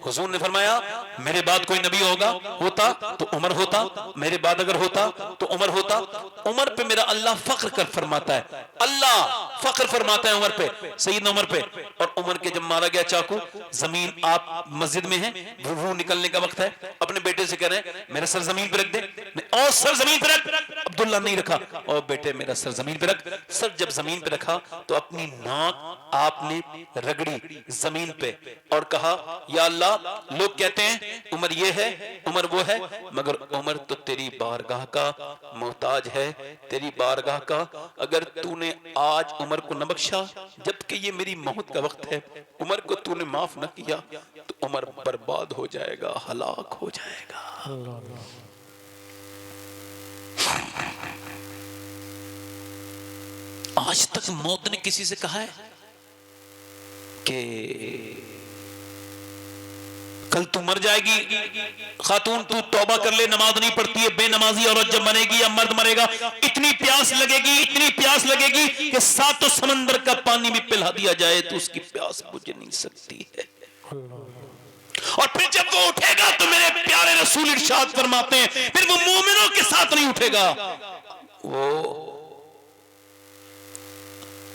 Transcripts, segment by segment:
हुजूर ने फरमाया मेरे बाद कोई नबी होता तो उमर होता, मेरे बाद अगर होता तो उमर होता। उमर पे मेरा अल्लाह फख्र कर फरमाता है, अल्लाह फख्र फरमाता है उमर पे, सईदना उमर पे। और उमर के जब मारा गया चाकू, जमीन, आप मस्जिद में हैं, रूह निकलने का वक्त है, अपने बेटे से कह रहे हैं मेरा सर जमीन पे रख दे, और सर जमीन पे रख। अब्दुल्ला नहीं रखा, और बेटे मेरा सर जमीन पे रख। सर जब जमीन पे रखा तो अपनी नाक आपने रगड़ी जमीन पे और कहा या अल्लाह, लोग कहते हैं उमर ये है उमर वो है, मगर उमर तो तेरी बारगाह का मोहताज है, तेरी बारगाह का। अगर तूने आज उमर को न बख्शा जबकि ये मेरी मौत का वक्त है, उमर को तूने माफ न किया तो उमर बर्बाद हो जाएगा, हलाक हो जाएगा। आज तक मौत ने किसी से कहा है कि कल तू मर जाएगी, खातून तू तौबा कर ले, नमाज नहीं पढ़ती है, बेनमाजी औरत जब मरेगी या मर्द मरेगा, इतनी प्यास लगेगी कि सातों समंदर का पानी भी पिला दिया जाए तो उसकी प्यास बुझ नहीं सकती है। और फिर जब वो उठेगा तो मेरे प्यारे रसूल इरशाद फरमाते हैं फिर वो मोमिनों के साथ नहीं उठेगा, वो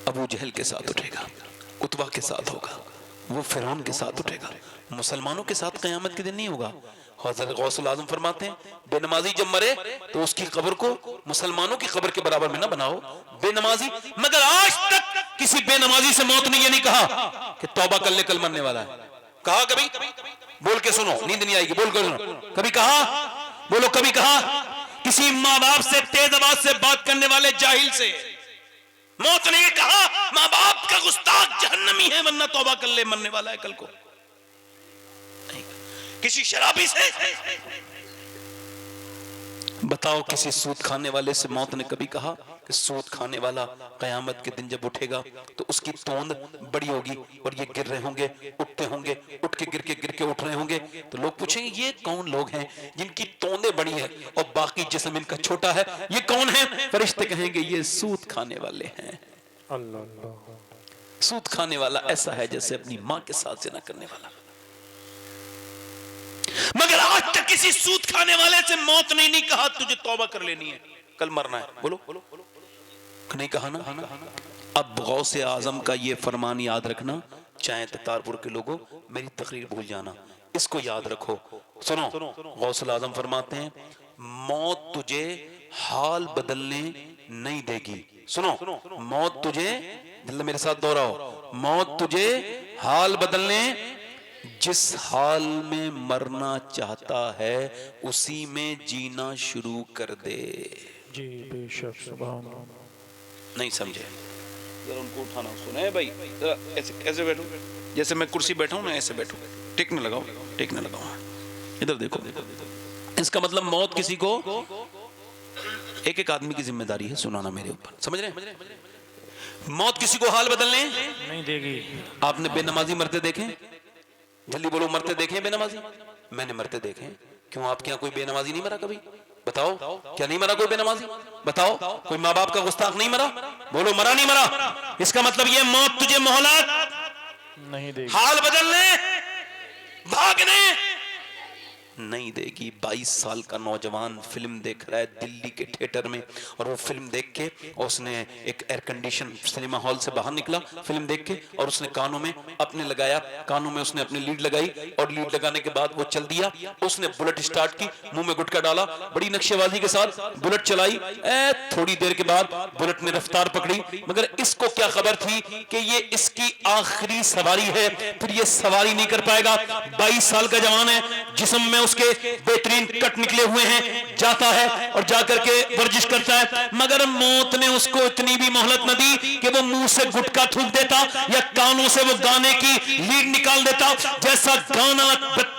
अबू जहल के साथ उठेगा, उतबा के साथ होगा, वो फिरौन के साथ उठेगा, मुसलमानों के साथ क़यामत के दिन नहीं होगा। हज़रत गौसुल आज़म फरमाते हैं बेनमाजी जब मरे तो उसकी कब्र को मुसलमानों की कब्र के बराबर में ना बनाओ, बेनमाजी। मगर आज तक किसी बेनमाजी से मौत ने ये नहीं कहा कि तौबा कर ले कल मरने वाला है। कहा कभी? बोल के सुनो, नींद नहीं आएगी, बोल कर सुनो। कभी कहा? बोलो कभी कहा? किसी माँ बाप से तेज आवाज से बात करने वाले जाहिल से मौत ने ये कहा माँ बाप का गुस्ताख जहन्नमी है वरना तौबा कर ले मरने वाला है कल को? किसी शराबी से बताओ, किसी सूद खाने वाले से मौत ने कभी कहा कि सूद खाने वाला कयामत के दिन जब उठेगा तो उसकी तोंद बड़ी होगी और ये गिर रहे होंगे, उठते होंगे, उठ के गिर के उठ रहे होंगे, तो लोग पूछेंगे ये कौन लोग हैं जिनकी तोंदें बड़ी है और बाकी जिस्म इनका छोटा है, ये कौन है? फरिश्ते कहेंगे ये सूद खाने वाले हैं। सूद खाने वाला ऐसा है जैसे अपनी मां के साथ जिना करने वाला। मगर आज तक किसी सूद खाने वाले से मौत ने नहीं कहा तुझे तौबा कर लेनी है, कल मरना है। बोलो नहीं कहा ना? अब गौसे आजम का ये फरमान याद रखना, चाहे ततारपुर के लोगों मेरी तकरीर भूल जाना, इसको याद रखो। सुनो, गौसुल आजम फरमाते हैं मौत तुझे हाल बदलने नहीं देगी। सुनो, मौत तुझे, जल्दी मेरे साथ दोहराओ, मौत तुझे हाल बदलने, जिस हाल में मरना चाहता है उसी में जीना शुरू कर दे। जी बेशक, सुभान अल्लाह। नहीं समझे? जरा उनको उठाना, सुने भाई, जरा ऐसे ऐसे बैठो, जैसे मैं कुर्सी बैठा हूं ना ऐसे बैठो, टिकने लगाओ, टिकने लगाओ। इधर देखो, इसका मतलब मौत किसी को, एक एक आदमी की जिम्मेदारी है सुनाना मेरे ऊपर, समझ रहे हैं? मौत किसी को हाल बदलने नहीं देगी। आपने बेनमाजी मरते देखे? जल्दी बोलो, मरते देखे बेनमाजी? मैंने मरते देखे। क्यों आपके यहाँ कोई बेनमाजी नहीं मरा कभी? बताओ, क्या नहीं मरा कोई बेनमाजी? बताओ, कोई माँ बाप का गुस्ताख नहीं मरा? बोलो मरा नहीं मरा? इसका मतलब ये मौत तुझे मोहलत नहीं देगी, हाल बदलने, भागने नहीं देगी। 22 साल का नौजवान फिल्म देख रहा है दिल्ली के थिएटर में, और वो फिल्म देख के उसने एक एयर कंडीशन सिनेमा हॉल से बाहर निकला फिल्म देख के, और उसने कानों में अपने लगाया, कानों में उसने अपनी लीड लगाई, और लीड लगाने के बाद वो चल दिया। उसने बुलेट स्टार्ट की, मुंह में गुटखा डाला, बड़ी नक्शेबाजी के साथ बुलेट चलाई। थोड़ी देर के बाद बुलेट ने रफ्तार पकड़ी, मगर इसको क्या खबर थी कि ये इसकी आखिरी सवारी है, फिर ये सवारी नहीं कर पाएगा। 22 साल का जवान है, जिस्म में उसके बेहतरीन कट निकले हुए हैं, जाता है और जाकर के वर्जिश करता है, मगर मौत ने उसको इतनी भी मोहलत न दी कि वो मुंह से गुटखा थूक देता या कानों से वो गाने की लीड निकाल देता। जैसा गाना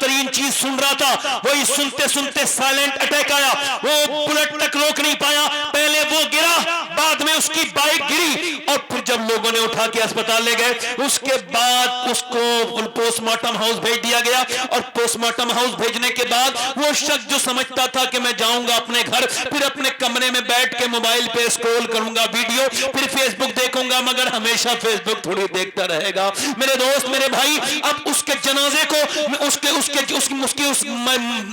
तरीन चीज सुन रहा था, वही सुनते सुनते साइलेंट अटैक आया। वो बुलेट तक रोक नहीं पाया, पहले वो गिरा, बाद में उसकी बाइक गिरी, और फिर जब लोगों ने उठा के अस्पताल ले गए, उसके बाद उसको पोस्टमार्टम हाउस भेज दिया गया। और पोस्टमार्टम हाउस भेजने के बाद वो शख्स जो समझता था कि मैं जाऊंगा अपने घर, फिर अपने कमरे में बैठ के मोबाइल पे स्क्रॉल करूंगा वीडियो, फिर फेसबुक देखूंगा, मगर हमेशा फेसबुक थोड़ी देखता रहेगा। मेरे दोस्त, मेरे भाई, अब उसके जनाजे को,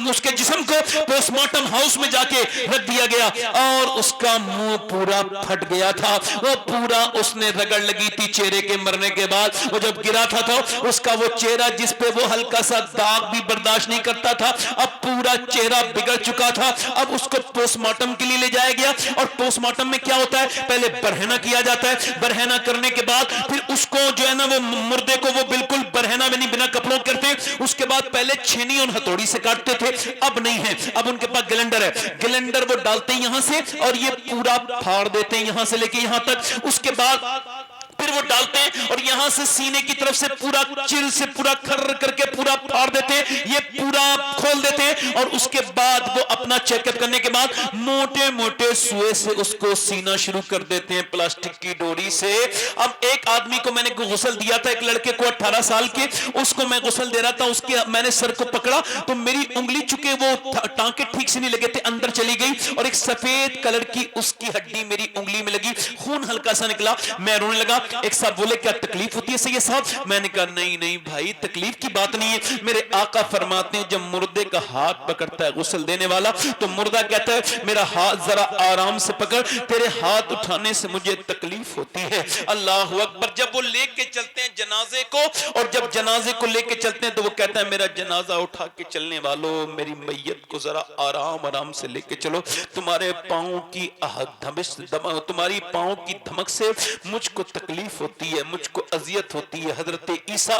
उसके जिस्म को पोस्टमार्टम हाउस में जाके रख दिया गया, और उसका मुंह पूरा फट गया था। वो पूरा उसने रगड़ लगी थी चेहरे के मरने के बाद। वो जब गिरा था तो उसका वो चेहरा जिस पे वो हल्का सा दाग भी बर्दाश्त नहीं करता था, अब पूरा चेहरा बिगड़ चुका था। अब उसको पोस्टमार्टम के लिए ले जाया गया, और पोस्टमार्टम में क्या होता है, पहले बरहना किया जाता है। बरहना करने के बाद फिर उसको जो है ना, वो मुर्दे को वो बिल्कुल बरहना में नहीं, बिना कपड़ों करते। उसके बाद पहले छेनी और हथौड़ी से काटते थे, अब नहीं है, अब उनके पास ग्लेंडर है। ग्लेंडर वो डालते हैं यहां से, और ये पूरा फाड़ देते हैं यहां से लेके यहां तक। उसके बाद फिर वो डालते हैं, और यहां से सीने की तरफ से पूरा चिल से पूरा खर्र करके पूरा फाड़ देते हैं, ये पूरा खोल देते हैं। और उसके बाद वो अपना चेकअप करने के बाद मोटे मोटे सुए से उसको सीना शुरू कर देते हैं, प्लास्टिक की डोरी से। अब एक आदमी को मैंने गुस्ल दिया था, एक लड़के को 18 साल के, उसको मैं गुस्ल दे रहा था, उसके मैंने सर को पकड़ा तो मेरी उंगली, चुके वो टांके ठीक से नहीं लगे थे, अंदर चली गई, और एक सफेद कलर की उसकी हड्डी मेरी उंगली में लगी, खून हल्का सा निकला, मैं रोने लगा। एक साहब बोले क्या तकलीफ होती है सैयद साहब? मैंने कहा नहीं नहीं भाई, तकलीफ की बात नहीं है। मेरे आका फरमाते हैं, जब मुर्दे का हाथ पकड़ता है गुस्ल देने वाला, तो मुर्दा कहता है मेरा हाथ जरा आराम से पकड़, तेरे हाथ उठाने से मुझे तकलीफ होती है। अल्लाह अकबर। जब वो लेके चलते हैं जनाजे को, और जब जनाजे को लेके चलते हैं तो वो कहता है मेरा जनाजा उठा के चलने वालों, मेरी मैयत को जरा आराम आराम से लेके चलो, तुम्हारे पांव की तुम्हारी पांव की धमक से मुझको तकलीफ होती है, मुझको अजियत होती है। हजरत ईसा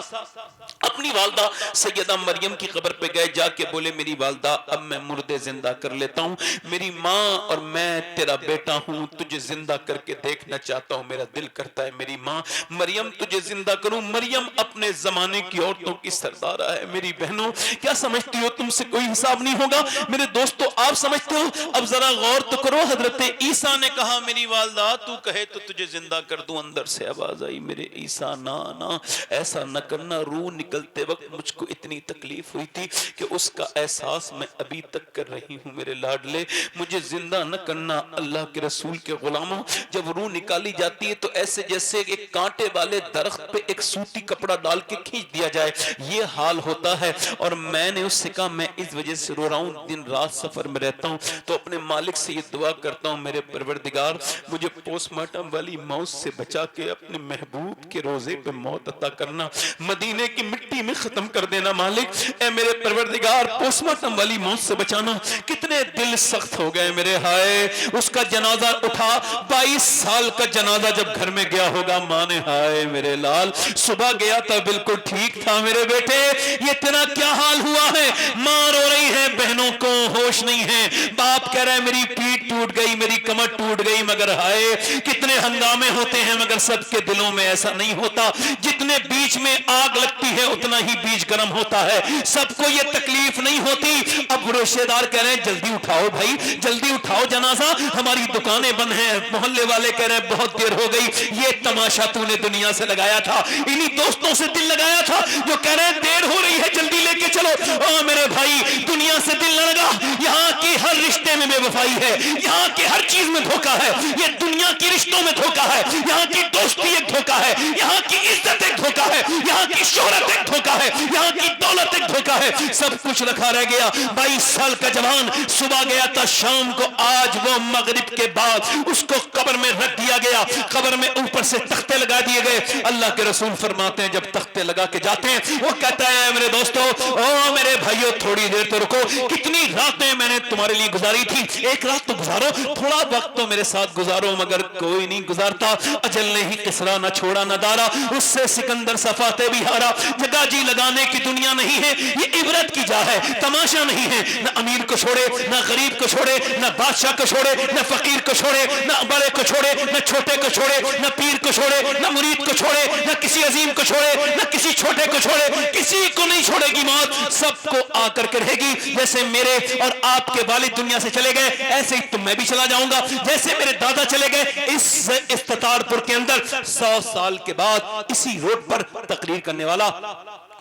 अपनी वालदा सैयदा मरियम की कब्र पे गए, जाके बोले मेरी वालदा अब मैं मुर्दे जिंदा कर लेता हूँ, मेरी माँ और मैं तेरा बेटा हूँ, तुझे जिंदा करके देखना चाहता हूँ, मेरा दिल करता है मेरी माँ मरियम तुझे जिंदा करूं। मरियम अपने जमाने की औरतों की सरदारा है। मेरी बहनों, क्या समझती हो, तुमसे कोई हिसाब नहीं होगा। मेरे दोस्तों, आप समझते हो? अब जरा गौर तो करो। हजरत ईसा ने कहा मेरी वालदा तू कहे तो तुझे जिंदा कर दूं। अंदर से आवाज आई मेरे ईसा ना ना, ऐसा न करना। रूह निकलते वक्त मुझको इतनी तकलीफ हुई थी कि उसका एहसास मैं अभी तक कर रही हूँ। मेरे लाडले, मुझे जिंदा न करना। अल्लाह के रसूल के गुलामों, जब रूह निकाली जाती है तो ऐसे जैसे एक कांटे वाले दरख्त पे एक सूती कपड़ा डाल के खींच दिया जाए, ये हाल होता है। और मैंने उससे कहा मैं इस वजह से रो रहा हूँ, दिन रात सफर में रहता हूँ, तो अपने मालिक से ये दुआ करता हूँ मेरे परवरदिगार मुझे पोस्टमार्टम वाली मौत से बचा के अपने महबूब के रोजे पे मौत अता करना, मदीने की मिट्टी में खत्म कर देना। मालिक ए मेरे परवरदिगार, पोस्टमार्टम वाली मौत से बचाना। कितने दिल सख्त हो गए मेरे। हाय, उसका जनाजा उठा, 22 साल का जनाजा जब घर में गया होगा माँ ने, हाय मेरे लाल, सुबह गया था बिल्कुल ठीक था मेरे बेटे, ये तेरा क्या हाल हुआ है? माँ रो रही है, बहनों को होश नहीं है, बाप कह रहा है मेरी पीठ टूट गई, मेरी कमर टूट गई। मगर हाय, कितने हंगामे होते हैं, मगर सबके दिलों में ऐसा नहीं होता। जितने बीच में आग लगती है उतना ही बीच गर्म होता है। सबको ये तकलीफ नहीं होती। अब रिश्तेदार कह रहे हैं जल्दी उठाओ भाई, जल्दी उठाओ जनाजा, हमारी दुकानें बंद हैं। मोहल्ले वाले कह रहे हैं बहुत देर हो गई। ये तमाशा तूने दुनिया से लगाया था, इन्हीं दोस्तों से दिल लगाया था जो कह रहे हैं देर हो रही है जल्दी लेके चलो। ओ मेरे भाई, दुनिया से दिल न लगा। यहाँ की हर रिश्ते में बेवफाई है, यहाँ की हर चीज में धोखा है। ये दुनिया की रिश्तों में धोखा है, यहाँ की दोस्ती एक धोखा है, यहाँ की इज्जत एक धोखा है, यहाँ की शोहरत एक धोखा है, यहाँ की दौलत एक धोखा है। सब कुछ रखा रह गया। 22 साल का जवान सुबह गया था, शाम को आज वो मगरिब के बाद उसको कब्र में रख दिया गया। कब्र में ऊपर से तख्ते लगा दिए गए। अल्लाह के रसूल फरमाते हैं जब तख्ते लगा के जाते हैं, वो कहता है मेरे दोस्तों, ओ मेरे भाइयों, थोड़ी देर तो रुको। कितनी रातें मैंने तुम्हारे लिए गुजारी थी, एक रात तो गुजारो, थोड़ा वक्त तो मेरे साथ गुजारो, मगर कोई नहीं गुजारता। अजल ने ही किसरा न छोड़ा न दारा, उससे सिकंदर सफाते भी हारा। जगह जी लगाने की दुनिया नहीं है, ये इबरत की जा है, तमाशा नहीं है। न अमीर को छोड़े, न गरीब को छोड़े, न बादशाह को छोड़े, न फकीर को छोड़े, न बड़े को छोड़े, न छोटे को छोड़े, न पीर को छोड़े, न मुरीद को छोड़े, न किसी अजीम को छोड़े, न किसी छोटे को छोड़े, किसी को नहीं छोड़ेगी मौत, सबको आकर के रहेगी। जैसे मेरे और आपके वालिद दुनिया से चले गए, ऐसे ही तो मैं भी चला जाऊंगा। जैसे मेरे दादा चले गए, इस इफ्तितारपुर के अंदर 100 साल के बाद इसी रोड पर तकरीर करने वाला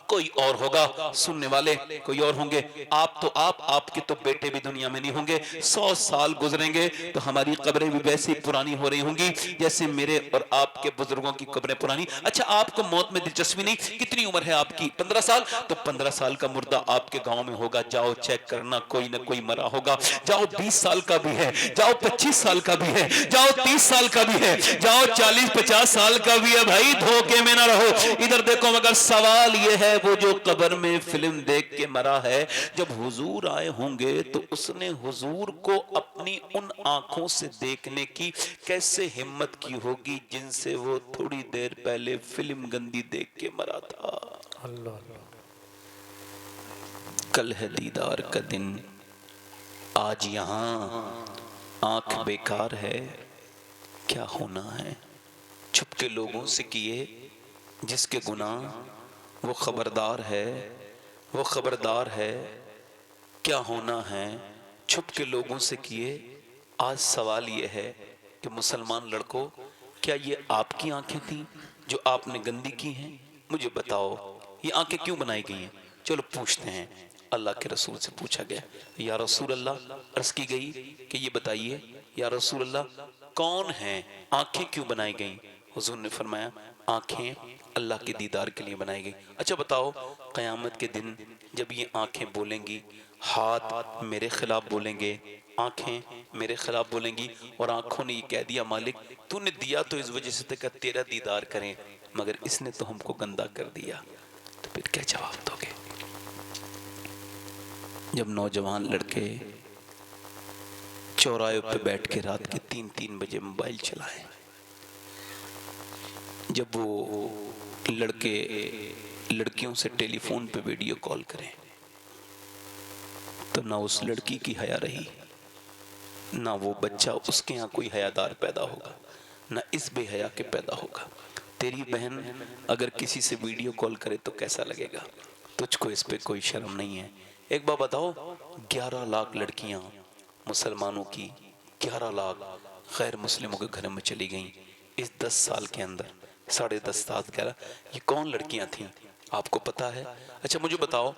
कोई और होगा, सुनने वाले कोई और होंगे। आप तो आपके तो बेटे भी दुनिया में नहीं होंगे। 100 साल गुजरेंगे तो हमारी कब्रें भी वैसी पुरानी हो रही होंगी जैसे मेरे और आपके बुजुर्गों की कब्रें पुरानी। अच्छा, आपको मौत में दिलचस्पी नहीं, कितनी उम्र है आपकी? 15 साल। तो 15 साल का मुर्दा आपके गांव में होगा, जाओ चेक करना, कोई ना कोई मरा होगा। जाओ 20 साल का भी है, जाओ 25 साल का भी है, जाओ 30 साल का भी है, जाओ 40-50 साल का भी है। भाई धोखे में ना रहो। इधर देखो, मगर सवाल ये है, वो जो कब्र में फिल्म देख के मरा है, जब हुजूर आए होंगे तो उसने हुजूर को अपनी उन आंखों से देखने की कैसे हिम्मत की होगी जिनसे वो थोड़ी देर पहले फिल्म गंदी देख के मरा था। अल्लाह। कल है दीदार का दिन, आज यहाँ आंख बेकार है, क्या होना है। छुपके लोगों से किए जिसके गुनाह, वो खबरदार है, वो खबरदार है, क्या होना है। छुप के लोगों से किए। आज सवाल ये है कि मुसलमान लड़कों, क्या ये आपकी आंखें थी जो आपने गंदी की हैं? मुझे बताओ, ये आंखें क्यों बनाई गई हैं? चलो पूछते हैं। अल्लाह के रसूल से पूछा गया, या रसूल अल्लाह, अर्ज की गई कि ये बताइए या रसूल अल्लाह, कौन है, आंखें क्यों बनाई गई? हुजूर ने फरमाया, आंखें अल्लाह के दीदार के लिए बनाई गई। अच्छा बताओ, क़यामत के दिन जब ये आंखें बोलेंगी, हाथ मेरे खिलाफ बोलेंगे, आंखें मेरे खिलाफ बोलेंगी, और आंखों ने ये कह दिया, मालिक तूने दिया तो इस वजह से तक तेरा दीदार करें, मगर इसने तो हमको गंदा कर दिया, तो फिर क्या जवाब दोगे? जब नौजवान लड़के चौराहे पे बैठ के रात के 3-3 बजे मोबाइल चलाएं, जब वो लड़के लड़कियों से टेलीफोन पे वीडियो कॉल करें, तो ना उस लड़की की हया रही, ना वो बच्चा उसके यहाँ कोई हयादार पैदा होगा, ना इस बेहया के पैदा होगा। तेरी बहन अगर किसी से वीडियो कॉल करे तो कैसा लगेगा? तुझको इस पे कोई शर्म नहीं है? एक बार बताओ, 11 लाख लड़कियां मुसलमानों की 11 लाख गैर मुस्लिमों के घर में चली गईं इस 10 साल के अंदर। 10.5 साल 11, ये कौन लड़कियां थीं आपको पता है? अच्छा मुझे बताओ,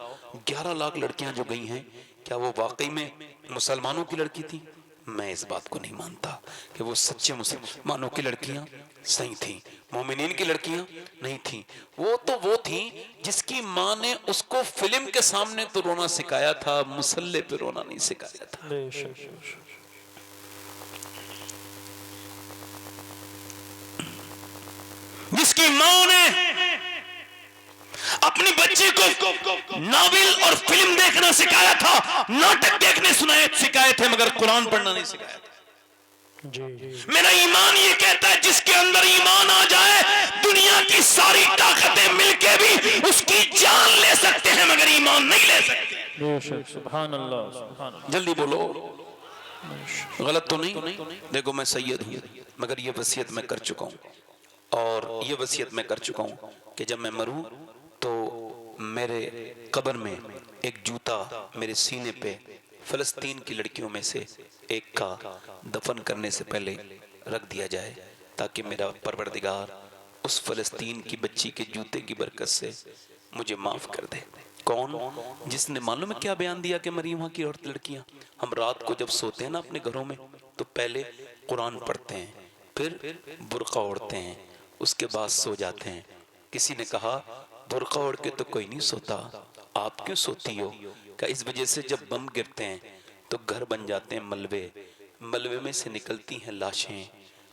11 लाख लड़कियां जो गई हैं, क्या वो वाकई में मुसलमानों की लड़की थी? मैं इस बात को नहीं मानता कि वो सच्चे मुसलमानों की लड़कियां सही थी, मोमिनीन की लड़कियां नहीं थी। वो थी जिसकी माँ ने उसको फिल्म के सामने तो रोना सिखाया था, मुसल्ले पे रोना नहीं सिखाया था। जिसकी माँ ने अपनी बच्ची को नावल और फिल्म देखना सिखाया था, नाटक देखने सिखाए थे, मगर कुरान पढ़ना नहीं सिखाया था। जी। मेरा ईमान ये कहता है, जिसके अंदर ईमान आ जाए, दुनिया की सारी ताकतें मिलके भी उसकी जान ले सकते हैं, मगर ईमान नहीं ले सकते। सुभान अल्लाह, सुभान अल्लाह। जल्दी बोलो, गलत तो नहीं? देखो मैं सैयद हूँ, मगर ये वसीयत मैं कर चुका हूँ, और ये वसीयत मैं कर चुका हूँ कि जब मैं मरूं तो मेरे कब्र में एक जूता मेरे सीने पे फलस्तीन की लड़कियों में से एक का दफन करने से पहले रख दिया जाए, ताकि मेरा परवरदिगार उस फलस्तीन की बच्ची के जूते की बरकत से मुझे माफ कर दे। कौन? जिसने मालूम है क्या बयान दिया कि मरी वहाँ की औरत लड़कियां, हम रात को जब सोते हैं ना अपने घरों में, तो पहले कुरान पढ़ते हैं, फिर बुर्का ओढ़ते हैं, उसके बाद सो जाते हैं। किसी ने कहा बुर्का ओढ़ के तो कोई नहीं सोता, आप क्यों सोती हो? क्या इस वजह से जब बम गिरते हैं तो घर बन जाते हैं मलबे, मलबे में से निकलती हैं लाशें,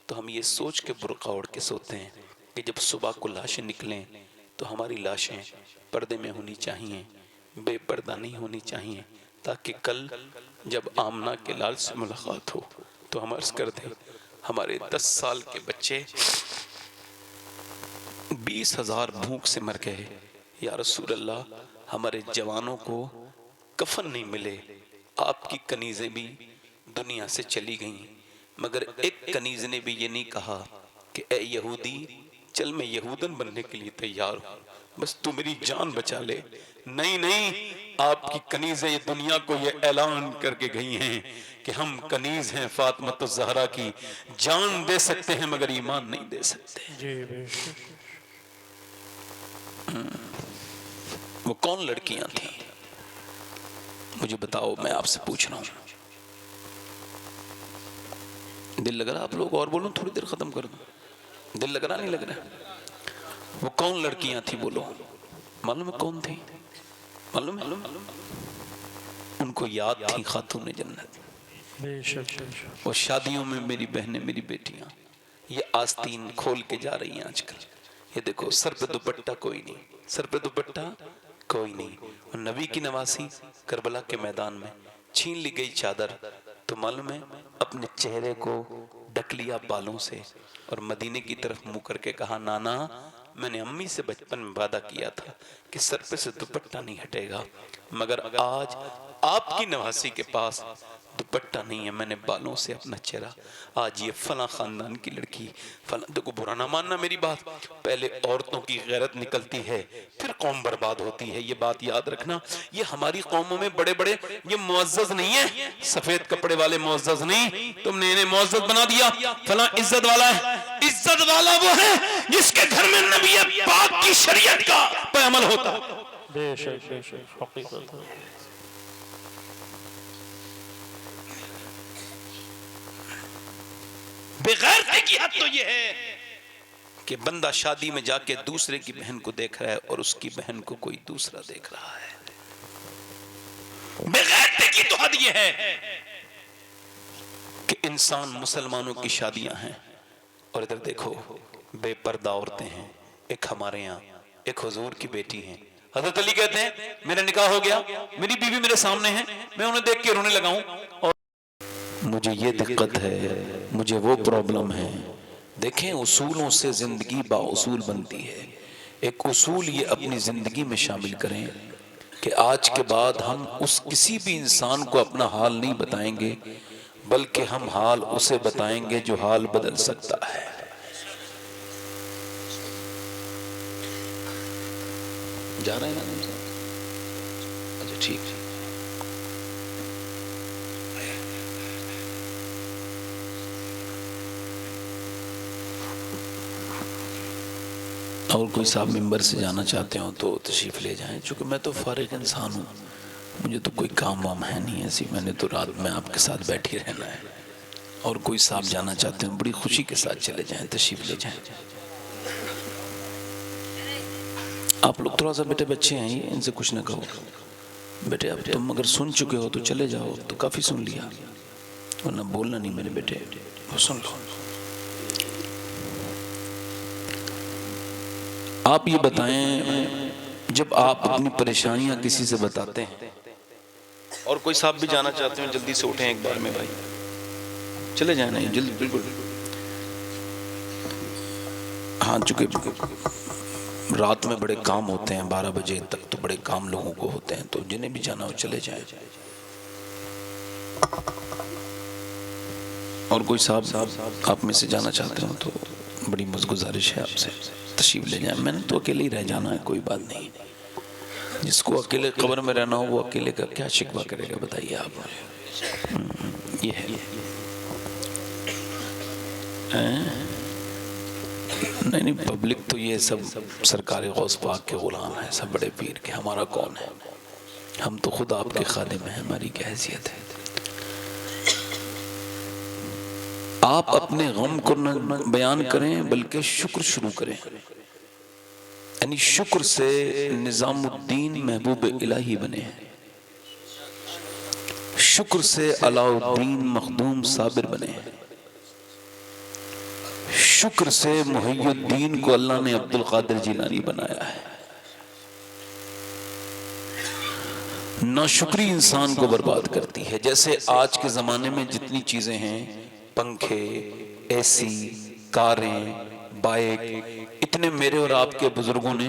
तो हम ये सोच के बुर्का ओढ़ के सोते हैं कि जब सुबह को लाशें निकलें तो हमारी लाशें पर्दे में होनी चाहिए, बेपर्दा नहीं होनी चाहिए, ताकि कल जब आमना के लाल से मुलाकात हो तो हम अर्ज कर दें, हमारे 10 साल के बच्चे 20,000 भूख से मर गए, या रसूल अल्लाह हमारे जवानों को कफन नहीं मिले, आपकी कनीज़ें भी दुनिया से चली गईं, मगर एक कनीज़ ने भी ये नहीं कहा कि ए यहूदी चल मैं यहूदन बनने के लिए तैयार हूँ, बस तू मेरी जान बचा ले। नहीं नहीं, आपकी कनीज़ें ये दुनिया को ये ऐलान करके गई हैं कि हम कनीज़ हैं फातिमा ज़हरा की, जान दे सकते हैं मगर ईमान नहीं दे सकते। जी बेशक। वो कौन लड़कियां थी मुझे बताओ, मैं आपसे पूछ रहा हूं। दिल लग रहा आप लोग और बोलो, थोड़ी देर खत्म कर दो। दिल लग रहा नहीं लग रहा? वो कौन लड़कियां थी बोलो, मालूम है कौन थी? मालूम है? उनको याद थी खातून जन्नत। बेशक बेशक। वो शादियों में मेरी बहनें मेरी बेटियां ये आस्तीन खोल के जा रही हैं आजकल। ये देखो सर पे दुपट्टा कोई नहीं, सर पे दुपट्टा कोई नहीं। और नबी की नवासी करबला के मैदान में छीन ली गई चादर, तो मालूम है अपने चेहरे को ढक लिया बालों से और मदीने की तरफ मुंह करके कहा, नाना मैंने अम्मी से बचपन में वादा किया था कि सर पे से दुपट्टा नहीं हटेगा, मगर आज आपकी नवासी के पास दुपट्टा नहीं है, मैंने बालों से अपना चेहरा, आज ये फला खानदान की लड़की फला। देखो बुरा ना मानना मेरी बात, पहले औरतों की गैरत निकलती है फिर कौम बर्बाद होती है, ये बात याद रखना। ये हमारी कौमों में बड़े बड़े ये मुअज़्ज़ज़ नहीं है, सफेद कपड़े वाले मुअज़्ज़ज़ नहीं, तुमने इन्हें मुअज़्ज़ज़ बना दिया, फला इज्जत वाला है। इज्जत वाला वो है जिसके घर में नबी पाक की शरीयत का पैमल होता है। बेशक बेशक हकीकत है। बेगैरती की हद तो ये है कि बंदा शादी में जाके दूसरे की बहन को देख रहा है और उसकी बहन को कोई दूसरा देख रहा है। बेगैरती की तो हद ये है कि इंसान मुसलमानों की शादियां हैं और इधर देखो बेपर्दा औरतें हैं। एक हमारे यहाँ एक हुजूर की बेटी है, हजरत अली कहते हैं मेरा निकाह हो गया, मेरी बीवी मेरे सामने है, मैं उन्हें देख के रोने लगा हूं और मुझे ये दिक्कत है, मुझे वो प्रॉब्लम है। देखें उसूलों से जिंदगी बाउसूल बनती है। एक उसूल ये अपनी जिंदगी में शामिल करें कि आज के बाद हम उस किसी भी इंसान को अपना हाल नहीं बताएंगे, बल्कि हम हाल उसे बताएंगे जो हाल बदल सकता है। जा रहे हैं ना? अच्छा ठीक है। और कोई साहब मिंबर से जाना चाहते हो तो तशरीफ़ ले जाएं, चूँकि मैं तो फारिग इंसान हूँ, मुझे तो कोई काम वाम है नहीं ऐसी, मैंने तो रात में आपके साथ बैठी रहना है। और कोई साहब जाना चाहते हैं बड़ी खुशी के साथ चले जाएं, तशरीफ़ ले जाएं। आप लोग थोड़ा सा बेटे बच्चे हैं, इनसे कुछ ना कहो बेटे, अब तुम अगर सुन चुके हो तो चले जाओ, तो काफ़ी सुन लिया, वरना बोलना नहीं मेरे बेटे, वो सुन लो। आप ये बताएं, जब आप अपनी परेशानियां किसी से बताते हैं, और कोई साहब भी जाना चाहते हैं जल्दी से उठें एक बार में भाई, चले जाए, नहीं जल्दी बिल्कुल। हाँ चूँकि रात में बड़े काम होते हैं, 12 बजे तक तो बड़े काम लोगों को होते हैं, तो जिन्हें भी जाना हो चले जाए। और कोई साहब आप में से जाना चाहते हो तो बड़ी गुजारिश है आपसे तशरीफ ले जाए। मैंने तो अकेले ही रह जाना है, कोई बात नहीं। जिसको अकेले कब्र में रहना हो वो अकेले का क्या शिकवा करेगा बताइए आप। ये है नहीं पब्लिक तो ये सब सरकारी गौस पाक के गुलाम है, सब बड़े पीर के, हमारा कौन है? हम तो खुद आपके खादिम हैं, हमारी क्या हैसियत है? आप अपने गम को न बयान करें बल्कि शुक्र शुरू करें, यानी शुक्र से निजामुद्दीन महबूब इलाही बने, शुक्र से अलाउद्दीन मखदूम साबिर बने, शुक्र से मुहियुद्दीन को अल्लाह ने अब्दुल कादिर जिलानी बनाया है। नाशुक्री इंसान को बर्बाद करती है। जैसे आज के ज़माने में जितनी चीज़ें हैं, पंखे, एसी, कारें, बाइक, इतने मेरे और आपके बुजुर्गों ने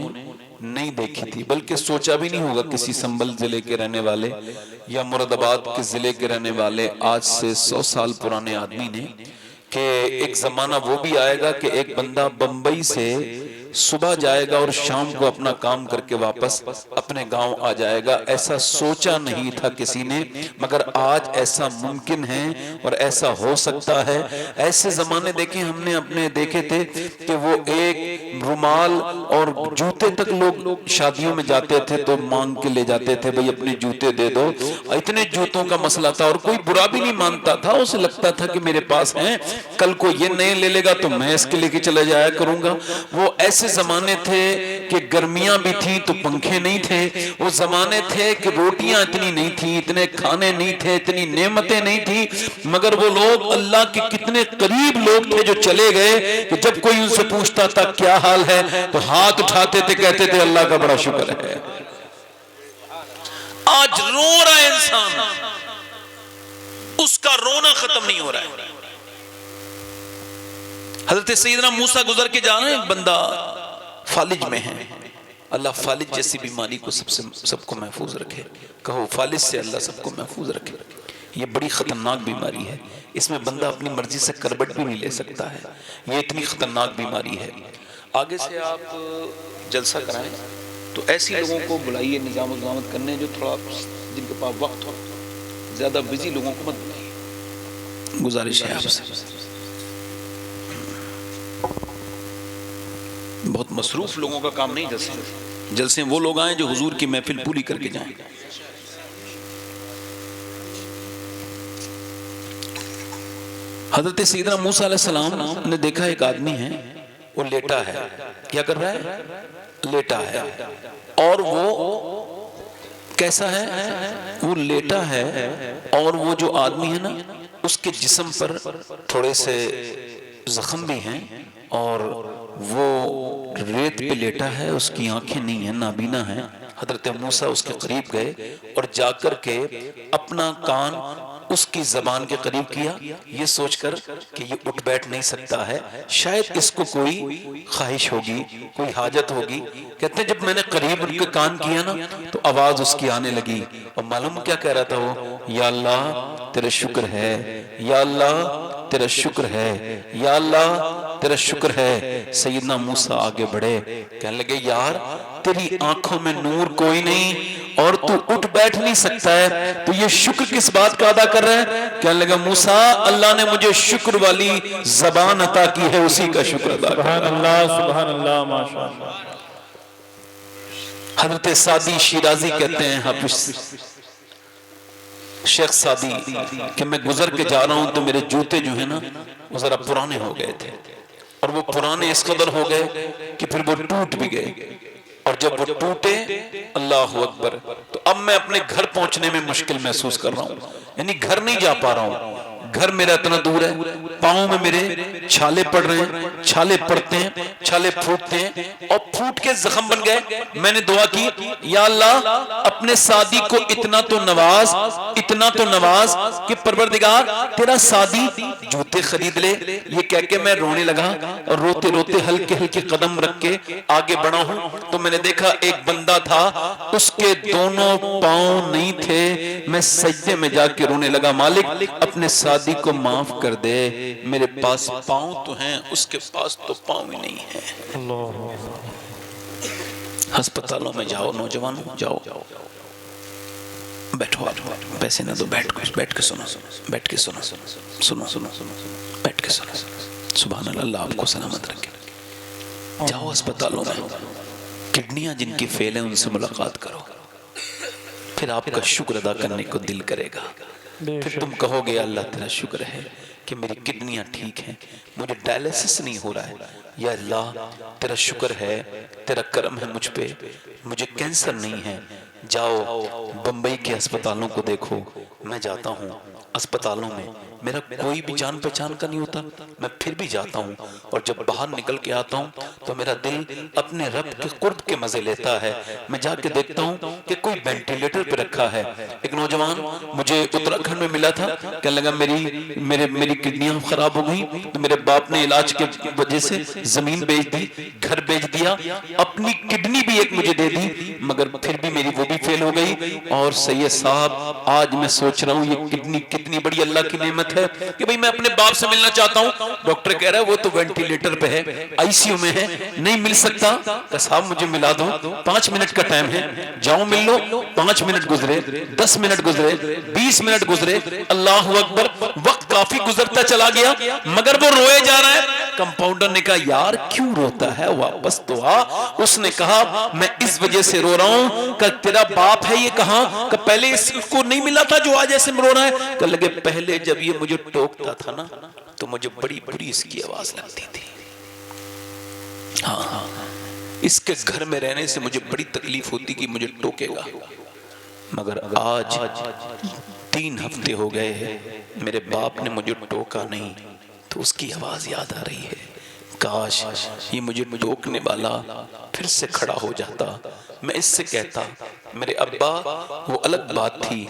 नहीं देखी थी, बल्कि सोचा भी नहीं होगा किसी संभल जिले के रहने वाले या मुरादाबाद के जिले के रहने वाले आज से 100 साल पुराने आदमी ने, कि एक ज़माना वो भी आएगा कि एक बंदा बंबई से सुबह जाएगा और शाम को अपना काम करके वापस अपने गांव आ जाएगा। ऐसा सोचा नहीं था किसी ने, मगर आज ऐसा मुमकिन है और ऐसा हो सकता है। ऐसे जमाने देखे हमने अपने देखे थे कि वो एक रुमाल और जूते तक लोग शादियों में जाते थे तो मांग के ले जाते थे, भाई अपने जूते दे दो। इतने जूतों का मसला था और कोई बुरा भी नहीं मानता था, उसे लगता था कि मेरे पास हैं, कल को ये नए ले लेगा तो मैं इसके लेके चला जाया करूंगा। वो ऐसे जमाने थे कि गर्मियां भी थी तो पंखे नहीं थे। वो जमाने थे कि रोटियां इतनी नहीं थी, इतने खाने नहीं थे, इतनी नेमतें नहीं थी, मगर वो लोग अल्लाह के कितने करीब लोग थे जो चले गए कि जब कोई उनसे पूछता था क्या हाल है तो हाथ उठाते थे, कहते थे अल्लाह का बड़ा शुक्र है। आज रो रहा है इंसान, उसका रोना खत्म नहीं हो रहा है। हजरत सैयदना मूसा गुजर के जा रहे हैं, एक बंदा फालिज में है। अल्लाह फालिज जैसी बीमारी को सबको महफूज रखे। कहो फालिज से अल्लाह सबको महफूज रखे। ये बड़ी खतरनाक बीमारी है, इसमें बंदा अपनी मर्जी से करबट भी नहीं ले सकता है। ये इतनी खतरनाक बीमारी है। आगे से आप जलसा कराएं तो ऐसी लोगों को बुलाइए निजामत करने जो थोड़ा जिनके पास वक्त हो, ज्यादा बिजी लोगों को मत बुलाइए। गुजारिश है आपसे। बहुत मसरूफ लोगों का काम नहीं जलसे वो लोग आए जो हुजूर की महफिल पूरी करके जाएं। हजरत सैयदना मूसा अलैहिस्सलाम ने देखा एक आदमी है, वो लेटा है। क्या कर रहा है? लेटा है। और वो कैसा है? वो लेटा है और वो जो आदमी है ना, उसके जिस्म पर थोड़े से जख्म भी हैं और वो रेत पे लेटा है, उसकी आंखें नहीं है, नाबीना है। हजरत मूसा उसके करीब गए और जाकर के अपना कान उसकी जबान के करीब किया, ये सोचकर कि ये उठ बैठ नहीं सकता है, शायद इसको कोई ख्वाहिश होगी, कोई हाजत होगी। कहते हैं जब मैंने करीब उनके कान किया ना तो आवाज उसकी आने लगी और मालूम क्या कह रहा था वो? या अल्लाह तेरा शुक्र है, या अल्लाह तेरा शुक्र है, या अल्लाह तेरा शुक्र है। सैयदना मूसा आगे बढ़े, कहने लगे यार तेरी आंखों में नूर कोई नहीं और तू उठ बैठ नहीं सकता है, तो ये शुक्र किस बात का अदा कर रहा है? कहने लगा मूसा अल्लाह ने मुझे शुक्र वाली जबान अता की है, उसी का शुक्र अदा कर। सुभान अल्लाह माशाअल्लाह। हजरत सादी शिराजी कहते हैं, हाफिज शेख सादी, कि मैं गुजर के जा रहा हूं तो मेरे जूते जो है ना वो जरा पुराने हो गए थे और वो पुराने इस कदर हो गए कि फिर वो टूट भी गए। और जब वो टूटे, अल्लाह अकबर, तो अब मैं अपने घर पहुंचने में मुश्किल महसूस कर रहा हूं, यानी घर नहीं जा पा रहा हूं। घर मेरा इतना दूर है, पाँव में मेरे छाले पड़ रहे हैं, छाले पड़ते हैं, छाले फूटते हैं और फूट के जख्म बन गए। मैंने दुआ की, या अल्लाह अपने सादी को इतना तो नवाज, इतना तो नवाज कि परवरदिगार तेरा सादी जूते खरीद ले। ये कह के मैं रोने लगा और रोते रोते हल्के हल्के कदम रख के आगे बढ़ा हूं तो मैंने देखा एक बंदा था, उसके दोनों पाँव नहीं थे। मैं सजदे में जाके रोने लगा, मालिक अपने सादी को माफ कर दे, मेरे पास पाँव तो हैं, उसके पास तो पाँव ही नहीं है। अस्पतालों में जाओ नौजवान, जाओ बैठो, पैसे ना दो, बैठ के सुनो, बैठ के सुनो, बैठ के सुनो। सुभान अल्लाह, आपको सलामत रखे। जाओ अस्पतालों में, किडनियां जिनकी फेल है उनसे मुलाकात करो, फिर आपका शुक्र अदा करने को दिल करेगा। फिर तुम कहोगे अल्लाह तेरा शुक्र है कि मेरी किडनियां ठीक हैं, मुझे डायलिसिस नहीं हो रहा है। या अल्लाह तेरा शुक्र है, तेरा करम है मुझ पे, मुझे कैंसर नहीं है। जाओ बंबई के अस्पतालों को देखो, मैं जाता हूँ अस्पतालों में, मेरा कोई भी जान पहचान का नहीं होता, मैं फिर भी जाता हूँ और जब बाहर निकल के आता हूँ तो मेरा दिल अपने रब के कुर्ब के मजे लेता है। मैं जाके देखता हूँ कि कोई वेंटिलेटर पे रखा है। एक नौजवान मुझे उत्तराखंड में मिला था, कहने लगा मेरी किडनियां खराब हो गई, तो मेरे बाप ने इलाज के वजह से जमीन बेच दी, घर बेच दिया, अपनी किडनी भी एक मुझे दे दी, मगर फिर भी मेरी वो भी फेल हो गई। और सैयद साहब आज मैं सोच रहा हूँ ये किडनी कितनी बड़ी अल्लाह की नेमत है कि भाई मैं अपने बाप से मिलना चाहता हूँ। डॉक्टर कह रहा है वो तो वेंटिलेटर पे है, आईसीयू में है, नहीं मिल सकता। साहब मुझे मिला दो, 5 मिनट का टाइम है, जाओ मिल लो। 5 मिनट गुजरे, 10 मिनट गुजरे, 20 मिनट गुजरे, अल्लाह अकबर, वक्त काफी गुजरता चला गया मगर वो रोए जा रहा है। कंपाउंडर ने कहा यार क्यों रोता है, वापस तो आ। उसने कहा मैं इस वजह से रो रहा हूं कि तेरा बाप है ये कहां का, पहले इसको नहीं मिला था जो आज ऐसे रो रहा है। कह लगे पहले जब ये मुझे टोकता था ना तो मुझे बड़ी बुरी इसकी आवाज लगती थी। हाँ, इसके घर में रहने से मुझे बड़ी तकलीफ होती कि मुझे टोकेगा, मगर आज 3 हफ्ते हो गए हैं मेरे बाप ने मुझे टोका नहीं, तो उसकी आवाज याद आ रही है। काश ये मुझे टोकने वाला फिर से खड़ा हो जाता, मैं इससे कहता मेरे अब्बा वो अलग बात थी,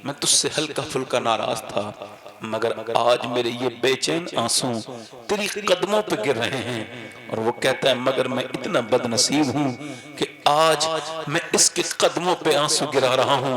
मैं तुझसे हल्का फुल्का नाराज था, मगर आज मेरे ये बेचैन आंसू तेरी कदमों पे गिर रहे हैं। और वो कहता है मगर मैं इतना बदनसीब हूं कि आज मैं इसके कदमों पे आंसू गिरा रहा हूं,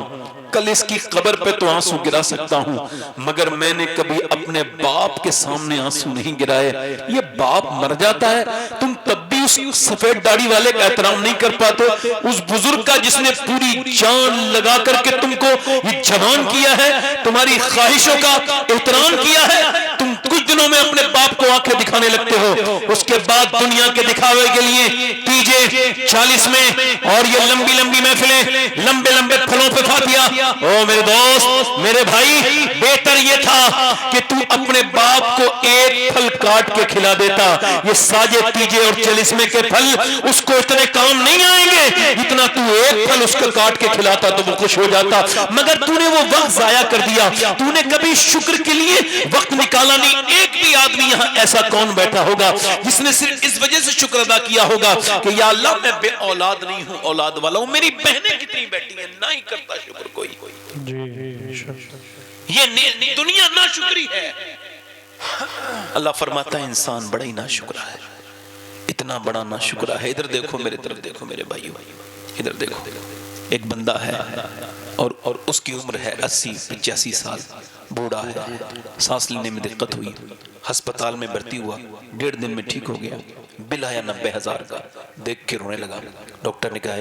कल इसकी कब्र पे तो आंसू गिरा सकता हूं, मगर मैंने कभी अपने बाप के सामने आंसू नहीं गिराए। ये बाप मर जाता है, तुम तब भी उस सफेद दाढ़ी वाले का एहतराम नहीं कर पाते, उस बुजुर्ग का जिसने पूरी जान लगा करके तुमको ये जवान किया है, तुम्हारी ख्वाहिशों का एहतराम किया है। तुम कुछ दिनों में अपने बाप को आंखें दिखाने लगते हो, उसके बाद दुनिया के दिखावे के लिए तीजे 40 में और ये लंबी लंबी महफिलें, लंबे लंबे फलों पे फातिया। ओ मेरे दोस्त, मेरे भाई, बेहतर ये था कि तू अपने बाप को एक फल काट के खिला देता। ये साजे तीजे और 40 में के फल उसको इतने काम नहीं आएंगे जितना तू एक फल उसको काट के खिलाता तो वो खुश हो जाता, मगर तूने वो वक्त जाया कर दिया। तूने कभी शुक्र के लिए वक्त निकाला नहीं। एक भी आदमी यहाँ ऐसा कौन बैठा होगा जिसने सिर्फ इस वजह से शुक्र अदा किया होगा कि या अल्लाह मैं बे औलाद नहीं हूँ, औलाद वाला हूँ। मेरी बहनें कितनी बैठी हैं, ना ही करता शुक्र कोई। ये दुनिया ना शुक्री है। अल्लाह फरमाता है इंसान बड़ा ही ना शुक्रा है, इतना बड़ा ना शुक्रा है। इधर देखो, मेरे तरफ देखो मेरे भाइयों, इधर देखो। एक बंदा है और उसकी उम्र है 80-85 साल, बूढ़ा है, सांस लेने में दिक्कत हुई, अस्पताल में भर्ती हुआ, 1.5 दिन में ठीक हो गया। बिल आया 90,000 का, देख के रोने लगा। डॉक्टर ने कहा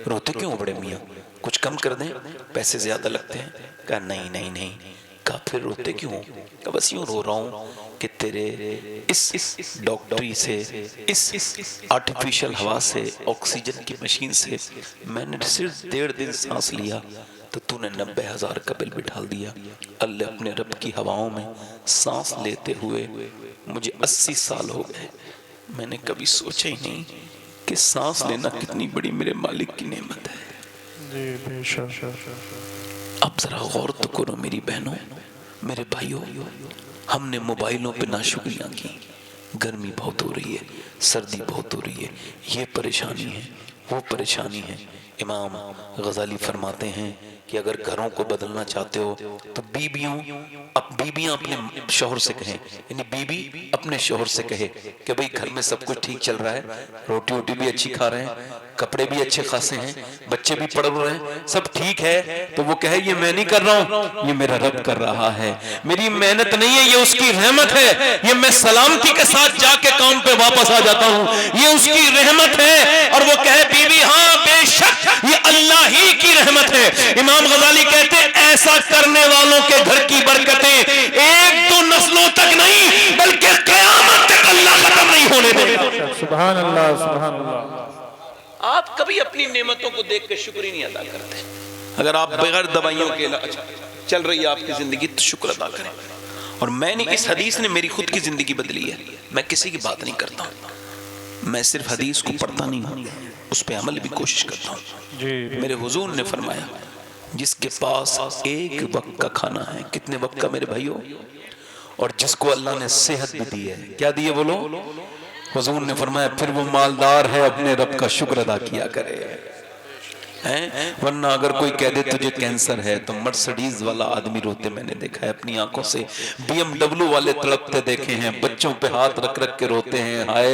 रोते क्यों बड़े मियाँ, कुछ कम कर दें, पैसे ज्यादा लगते हैं। कहा नहीं नहीं नहीं। कहा फिर रोते क्यों? कहा बस यूं रो रहा हूँ कि तेरे इस डॉक्टरी से, इस आर्टिफिशियल हवा से, ऑक्सीजन की मशीन से मैंने सिर्फ 1.5 दिन सांस लिया तो तूने 90,000 का बिल बिठा दिया। अल्लाह अपने रब की हवाओं में सांस लेते हुए मुझे 80 साल हो गए। मैंने कभी सोचा ही नहीं कि सांस लेना कितनी बड़ी मेरे मालिक की नेमत है। अब जरा गौर तो करो मेरी बहनों, मेरे भाइयों, हमने मोबाइलों पे नाशुक्रियां की। गर्मी बहुत हो रही है, सर्दी बहुत हो रही है, ये परेशानी है, वो परेशानी है। इमाम गजाली फरमाते हैं कि अगर घरों को बदलना चाहते हो तो बीबियां अपने शौहर से कहें, यानी बीबी अपने शौहर से कहे कि भाई घर में सब कुछ ठीक चल रहा है, रोटी वोटी भी अच्छी खा रहे हैं, कपड़े भी अच्छे खासे हैं, बच्चे भी पढ़ रहे हैं, सब ठीक है, तो वो कहे ये मैं नहीं कर रहा हूँ, ये मेरा रब कर रहा है, मेरी मेहनत नहीं है, ये उसकी रहमत है, ये मैं सलामती के साथ जाके काम पे वापस आ जाता हूँ, ये उसकी रहमत है। और वो कहे बीवी हाँ बेशक ये अल्लाह ही की रहमत है। इमाम गजाली कहते ऐसा करने वालों के घर की बरकतें 1-2 नस्लों तक नहीं बल्कि क़यामत तक अल्लाह खत्म नहीं होने देगा। सुभान अल्लाह, सुभान अल्लाह। आप कभी अपनी नेमतों को देख के शुक्र ही नहीं अदा करते। अगर आप बगैर दवाइयों के चल रही है आपकी जिंदगी तो शुक्र अदा करें। और मैंने इस हदीस ने मेरी खुद की जिंदगी बदली है। मैं किसी की बात नहीं करता, मैं सिर्फ हदीस को पढ़ता नहीं हूँ, उस पर अमल भी कोशिश करता हूँ। मेरे हुजूर ने फरमाया जिसके पास एक वक्त का खाना है, कितने वक्त का मेरे भाइयों? और जिसको अल्लाह ने सेहत भी दी है, क्या दी है बोलो? हुजूर ने फरमाया फिर वो मालदार है, अपने रब का शुक्र अदा किया करे हैं। वरना अगर कोई कह दे तुझे कैंसर है तो मर्सिडीज वाला आदमी रोते मैंने देखा है अपनी आंखों से, BMW वाले तड़पते देखे हैं, बच्चों पे हाथ रख रख के रोते हैं, हाय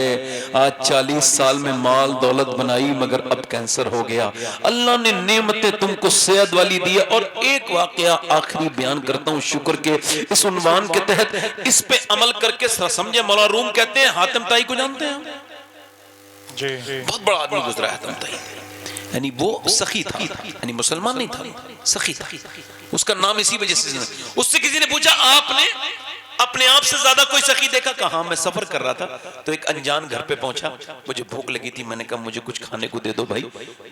आज 40 साल में माल दौलत बनाई मगर अब कैंसर हो गया। अल्लाह ने नेमतें तुमको सेहत वाली दी है। और एक वाकया आखिरी बयान करता हूँ शुक्र के इस उन्वान के तहत, इस पे अमल करके समझे। मौला रूम कहते हैं, हातिम ताई को जानते हैं जी, बहुत बड़ा आदमी गुजरा है हातिम ताई, यानी वो सखी था, यानी मुसलमान नहीं था, सखी था। उसका नाम इसी वजह से, उससे किसी ने पूछा आपने अपने आप से ज्यादा कोई सखी देखा? कहा मैं सफर कर रहा था तो एक अनजान घर पे पहुंचा, मुझे भूख लगी थी, मैंने कहा मुझे कुछ खाने को दे दो भाई,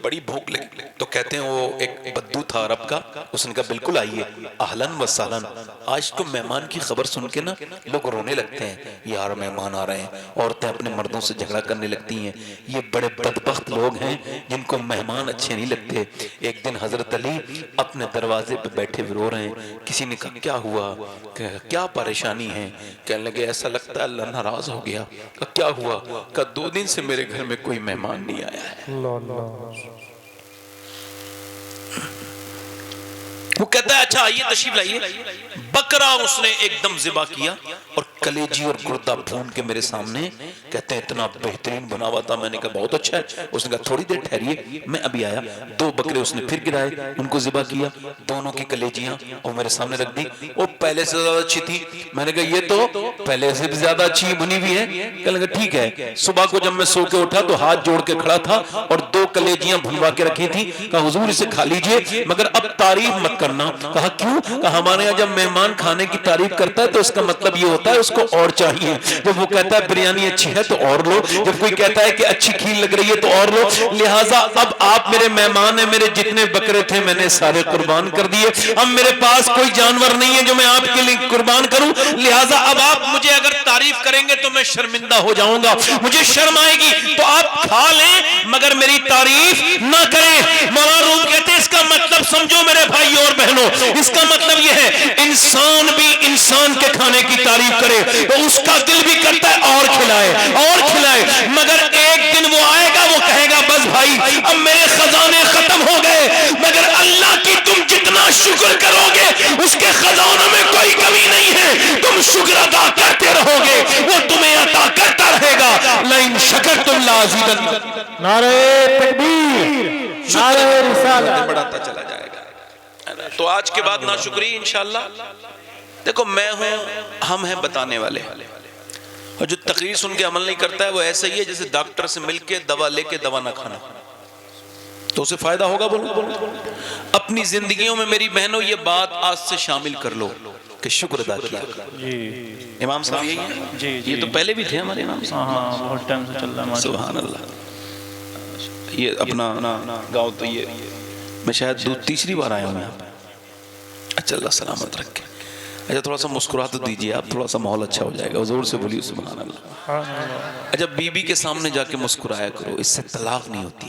बड़ी भूख लगी। तो कहते हैं वो एक बद्दू था अरब का, उसने कहा बिल्कुल आइए, अहलन व सहलन। आज तो मेहमान की खबर सुन के ना लोग रोने लगते हैं, यार मेहमान आ रहे हैं, औरतें अपने मर्दों से झगड़ा करने लगती हैं। ये बड़े बदबख्त लोग हैं जिनको मेहमान अच्छे नहीं लगते। एक दिन हजरत अली अपने दरवाजे पे बैठे रो रहे हैं, किसी ने कहा क्या हुआ, क्या परेशानी है? कहने लगे ऐसा लगता है अल्लाह नाराज हो गया। क्या हुआ? का 2 दिन से मेरे घर में कोई मेहमान नहीं आया है। वो कहता है अच्छा आइए तशरीफ लाइए। बकरा उसने एकदम ज़िबा किया और कलेजी और गुर्दा भून के मेरे सामने, कहते हैं इतना बेहतरीन बना हुआ था। मैंने कहा बहुत अच्छा है। उसने कहा थोड़ी देर ठहरिए मैं अभी आया। 2 बकरे उसने फिर गिराए, उनको ज़िबा किया, दोनों की कलेजियां और मेरे सामने रख दी। वो पहले से ज्यादा अच्छी थी। मैंने कहा ये तो पहले से भी ज्यादा अच्छी बनी हुई है। कहने लगा ठीक है। सुबह को जब मैं सो के उठा तो हाथ जोड़ के खड़ा था और 2 कलेजियां भुनवा के रखी थी। कहा हुजूर इसे खा लीजिए मगर अब तारीफ मत करना। कहा क्यों? कहा हमारे यहाँ जब मेहमान खाने की तारीफ करता है तो इसका मतलब ये होता है उसको और चाहिए। जब वो कहता है बिरयानी अच्छी है तो और लो, जब कोई कहता है कि अच्छी खीर लग रही है तो और लो। लिहाजा अब आप मेरे मेहमान हैं, मेरे जितने बकरे थे मैंने सारे कुर्बान कर दिए। अब मेरे पास कोई जानवर नहीं है जो मैं आपके लिए कुर्बान करूं। लिहाजा अब आप मुझे अगर तारीफ करेंगे तो मैं शर्मिंदा हो जाऊंगा, मुझे शर्म आएगी। तो आप खा लें मगर मेरी तारीफ ना करें। मौला रूम कहते हैं इसका मतलब समझो मेरे भाई और बहनों, इसका मतलब यह है इंसान भी इंसान के खाने की तारीफ करे तो उसका दिल भी करता है और खिलाए और खिलाए। मगर एक दिन वो आएगा वो कहेगा बस भाई अब मेरे खजाने खत्म हो गए। मगर अल्लाह की तुम जितना शुक्र करोगे उसके खजानों में कोई कमी नहीं है। तुम शुक्र अदा करते रहोगे वो तुम्हें अता करता रहेगा। लाइन शकर तुम लाज़ीदन। नारे तकबीर, नारे रिसालत, बढ़ाता चला जाएगा। तो आज के बाद नाशुक्री इंशाअल्लाह। देखो मैं हूं, हम हैं बताने वाले, और जो तकरीर सुन के अमल नहीं करता है वो ऐसा ही है जैसे डॉक्टर से मिलके दवा लेके दवा ना खाना। तो उसे फायदा होगा बोलो? अपनी जिंदगियों में मेरी बहनों ये बात आज से शामिल कर लो कि शुक्र अदा किया। इमाम साहब यही है जी, ये तो पहले भी थे हमारे इमाम साहब। हाँ, बहुत टाइम से चल रहा है। सुभान अल्लाह। ये अपना गाँव तो ये मैं शायद 3री बार आया हूँ यहाँ पे। अच्छा अल्लाह सलामत रखे। अच्छा थोड़ा सा मुस्कुरा तो दीजिए आप, थोड़ा सा माहौल अच्छा हो जाएगा। जोर से बोलिए सुभान अल्लाह। अच्छा बीबी के सामने जाके मुस्कुराया करो, इससे तलाक नहीं होती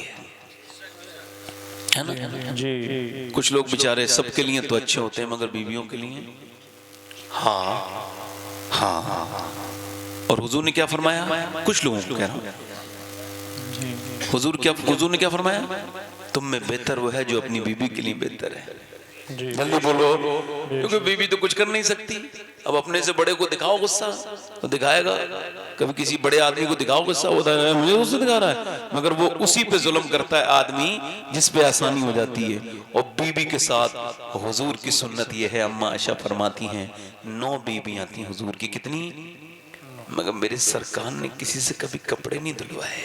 है ना जी। कुछ लोग बेचारे सबके लिए तो अच्छे होते हैं मगर बीवियों के लिए हाँ हाँ हाँ। और हुजूर ने क्या फरमाया? कुछ लोगों को कह रहा हूँ, हुजूर ने क्या फरमाया? तुम में बेहतर वो है जो अपनी बीबी के लिए बेहतर है। जल्दी बोलो, क्योंकि बीबी तो कुछ कर नहीं सकती। अब अपने से बड़े को दिखाओ गुस्सा तो दिखाएगा, कभी किसी बड़े आदमी को दिखाओ गुस्सा, वो मुझे गुस्सा दिखा रहा है, मगर वो उसी पे जुल्म करता है आदमी जिस पे आसानी हो जाती है। और बीबी के साथ हुजूर की सुन्नत ये है, अम्मा आयशा फरमाती हैं 9 बीबियां थी हुजूर की। कितनी? मगर मेरे सरकार ने किसी से कभी कपड़े नहीं धुलवाए।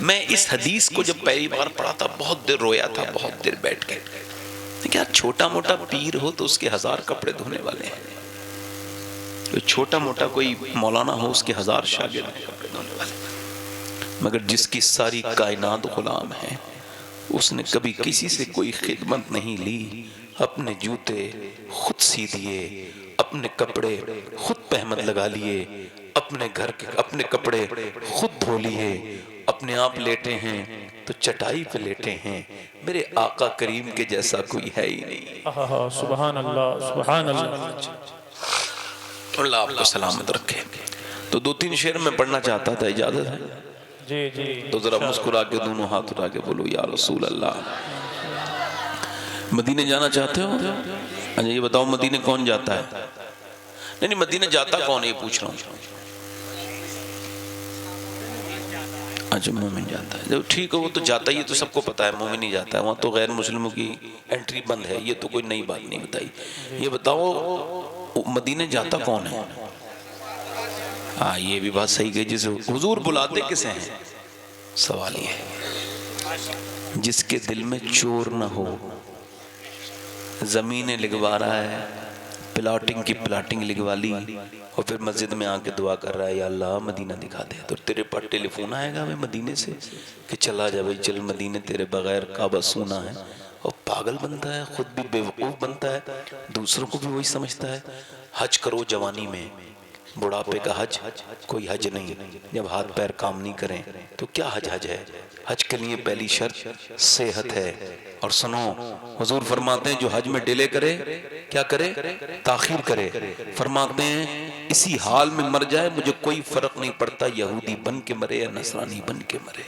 मैं इस हदीस को जब पहली बार पढ़ा था बहुत देर रोया था, बहुत देर बैठ के। क्या छोटा मोटा पीर हो तो उसके 1000 कपड़े धोने वाले हैं, तो छोटा मोटा कोई मौलाना हो उसके 1000 शागिर्द कपड़े धोने वाले। मगर जिसकी सारी कायनात गुलाम है उसने कभी किसी से कोई खिदमत नहीं ली। अपने जूते खुद सी दिए, अपने कपड़े खुद पहमत लगा लिए, अपने घर के अपने कपड़े खुद धो लिए, अपने आप लेटे हैं तो चटाई पे लेटे हैं। मेरे आका करीम के जैसा कोई है ही नहीं। सुभान अल्लाह, सुभान अल्लाह। अल्लाह आपको सलामत रखे। तो 2-3 शेर में पढ़ना चाहता था, इजाजत है? जी जी। तो जरा मुस्कुरा के दोनों हाथ उठा के बोलो या रसूल अल्लाह। मदीने जाना चाहते हो? अच्छा ये बताओ मदीने कौन जाता है? नहीं मदीने जाता कौन है ये पूछ रहा हूँ। अच्छा मोमिन जाता है, जब ठीक है वो तो जाता ही है, तो सबको पता है मोमिन ही जाता है, वहाँ तो गैर मुस्लिमों की एंट्री बंद है, ये तो कोई नई बात नहीं बताई। ये बताओ मदीने जाता कौन है? हाँ ये भी बात सही गई, जिसे हुजूर बुलाते किसे हैं? सवाल ये है जिसके दिल में चोर ना हो, जमीनें लिखवा रहा है, प्लाटिंग की प्लाटिंग लिखवा ली और फिर मस्जिद में आके दुआ कर रहा है या अल्लाह मदीना दिखा दे। तो तेरे पर टेलीफोन आएगा भाई मदीने से कि चला जा भाई चल मदीने, तेरे बगैर काबा सूना है। और पागल बनता है, खुद भी बेवकूफ़ बनता है, दूसरों को भी वही समझता है। हज करो जवानी में, बुढ़ापे का हज कोई हज नहीं। जब हाथ पैर काम नहीं करें तो क्या हज है? हज के लिए पहली शर्त सेहत है। और सुनो हुजूर फरमाते हैं जो हज में डिले करे क्या करे? ताखीर करे। फरमाते हैं इसी हाल में मर जाए मुझे कोई फर्क नहीं पड़ता, यहूदी बन के मरे या नसरानी बन के मरे।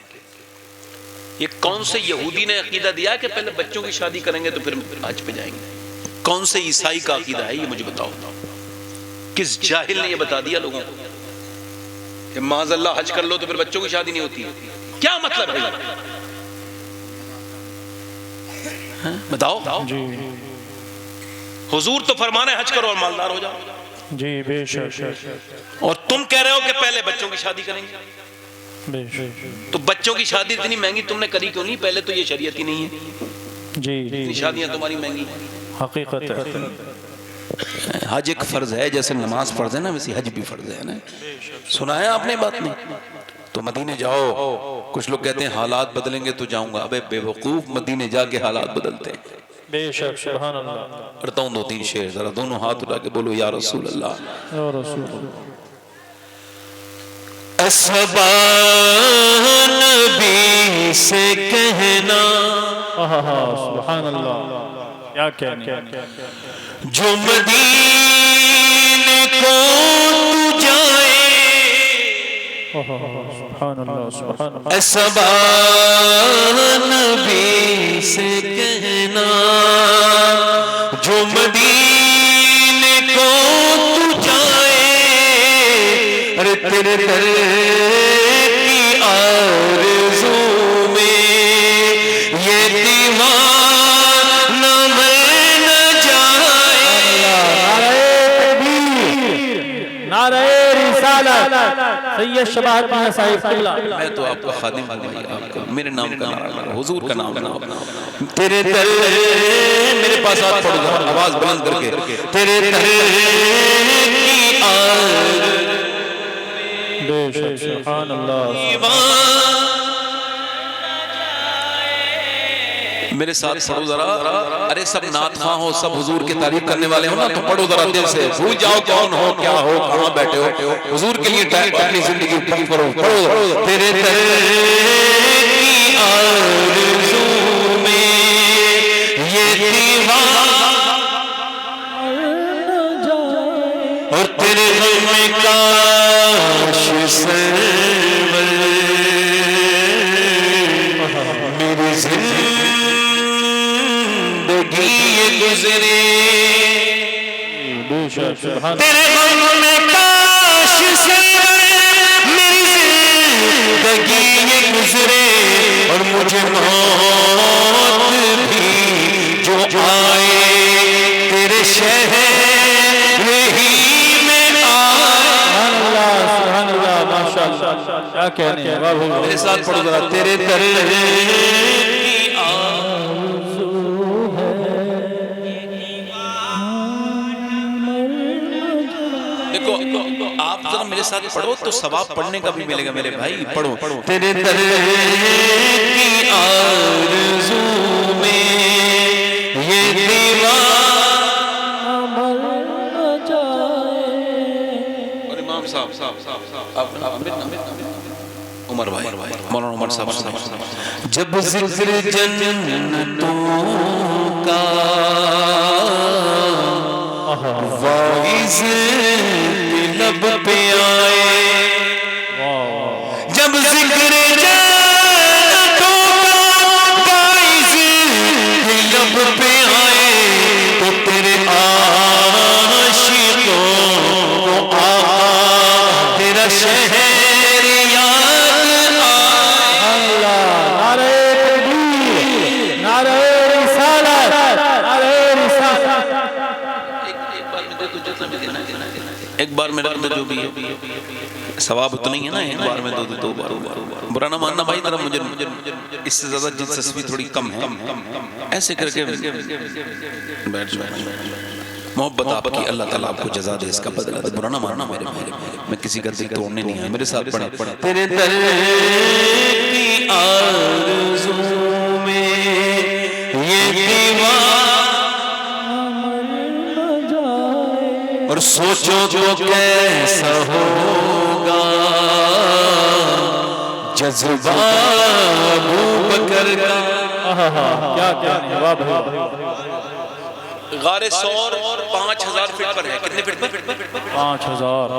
ये कौन से यहूदी ने अकीदा दिया कि पहले बच्चों की शादी करेंगे तो फिर हज पे जाएंगे? कौन से ईसाई का अकीदा है ये मुझे बताओ। किस जाहिल ने ये बता दिया लोगों को कि माज़अल्लाह हज कर लो तो फिर बच्चों की शादी नहीं होती? क्या मतलब है? बताओ। जी हुजूर तो फरमाने हज करो और मालदार हो जाओ, जी बेशक और तुम कह रहे हो कि पहले बच्चों की शादी करेंगे। बेशक। तो बच्चों की शादी इतनी महंगी तुमने करी क्यों नहीं? पहले तो ये शरीयत ही नहीं है, जी इतनी शादियां तुम्हारी महंगी। हकीकत है। हज एक फर्ज है, जैसे नमाज फर्ज है ना वैसे हज भी फर्ज है ना। सुना है आपने बात नहीं? तो मदीने जाओ। कुछ लोग कहते हैं हालात बदलेंगे तो जाऊंगा। अबे बेवकूफ, मदीने जाके हालात बदलते हैं। बेशक सुभान अल्लाह। पढ़ता हूँ 2-3 शेर, जरा दोनों हाथ उठा के बोलो या रसूल अल्लाह। या रसूल असबान नबी से कहना, सुभान अल्लाह, क्या कहने। जो मदीने को तू जाए, सुभान अल्लाह सुभान अल्लाह। असबान नबी से कहना, जो मदीने को तू जाए, अरे तेरे दर की आरज़ू में ये दीवाना मर न जाए। नारे रिसालत सैयद शबाब खान साहिब किबला। मैं तो आपका खादिम हूं, आपका मेरे नाम का नाम, हुजूर का नाम ना। तेरे दर, मेरे पास हाथ पड़ो आवाज बुलंद करके, तेरे दर की बेशक सुभान अल्लाह। मेरे साथ पढ़ो जरा। अरे सब नात ख़्वाह हो, सब हुजूर की तारीफ करने वाले हो ना, तो पढ़ो जरा दिल से। भूल जाओ कौन हो, क्या हो, कहाँ बैठे हो, हुजूर के लिए अपनी जिंदगी तंग करो। पढ़ो तेरे दर की आरज़ू में ये दीवाना और तेरे गम में काश सरवर मेरी जिंदगी ये गुजरे। तेरे गम में काश सरवर मेरी जिंदगी ये गुजरे, और मुझे मौत भी जो आए तेरे शहर क्या कहने हैं। मेरे साथ पढ़ो जरा। तेरे दर की आरज़ू है, देखो आप जरा मेरे साथ पढ़ो तो सवाब पढ़ने का भी मिलेगा मेरे भाई। पढ़ो तेरे दर की आरज़ू में ये दीवाना और इमाम साहब उमर भाई, मौलाना उमर साहब, जब जिक्र जन्नतों का वाइज़ लब पे आए, जब जिक्र जन्नतों का बाइज़ लब पे आए, तो तेरे आशिकों को आका तेरा शहर याद आए। नारे तकबीर, नारे रिसालत, नारे रिसालत। एक बार मेरे अंदर जो भी है सवाब तो नहीं है ना, एक बार में दो बार बुरा ना मानना भाई, जरा मुझे इससे ज्यादा दिलचस्पी थोड़ी कम है, ऐसे करके बैठ मोहब्बत आपकी, अल्लाह ताला आपको जज़ा दे, इसका बदला दे, बुरा ना मानना मेरे भाई, मैं किसी का दिल तोड़ने नहीं आया। मेरे साथ पढ़े तेरे दर की आरज़ू में ये दीवार, और सोचो तो कैसा होगा जज्बा अबू बकर का। क्या क्या वाह भाई, गारे सौर 5000 फीट पर है, कितने फीट पर? 5000।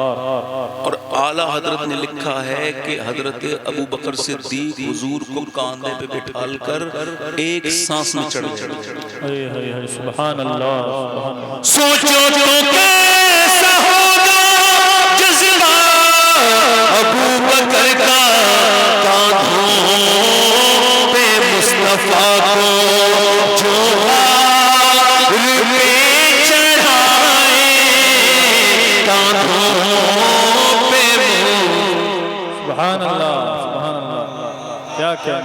और आला हजरत ने लिखा है कि हजरत अबू बकर सिद्दीक हुजूर को कांधे पे बिठाल कर एक सांस में चढ़ गए। सुभान अल्लाह, सुभान अल्लाह। सोचो तो कैसा होगा जज्बा अबू बकर का, कांधों पे मुस्तफा को जो चढ़ाए, कांधों पे। सुभान अल्लाह, सुभान अल्लाह। क्या क्या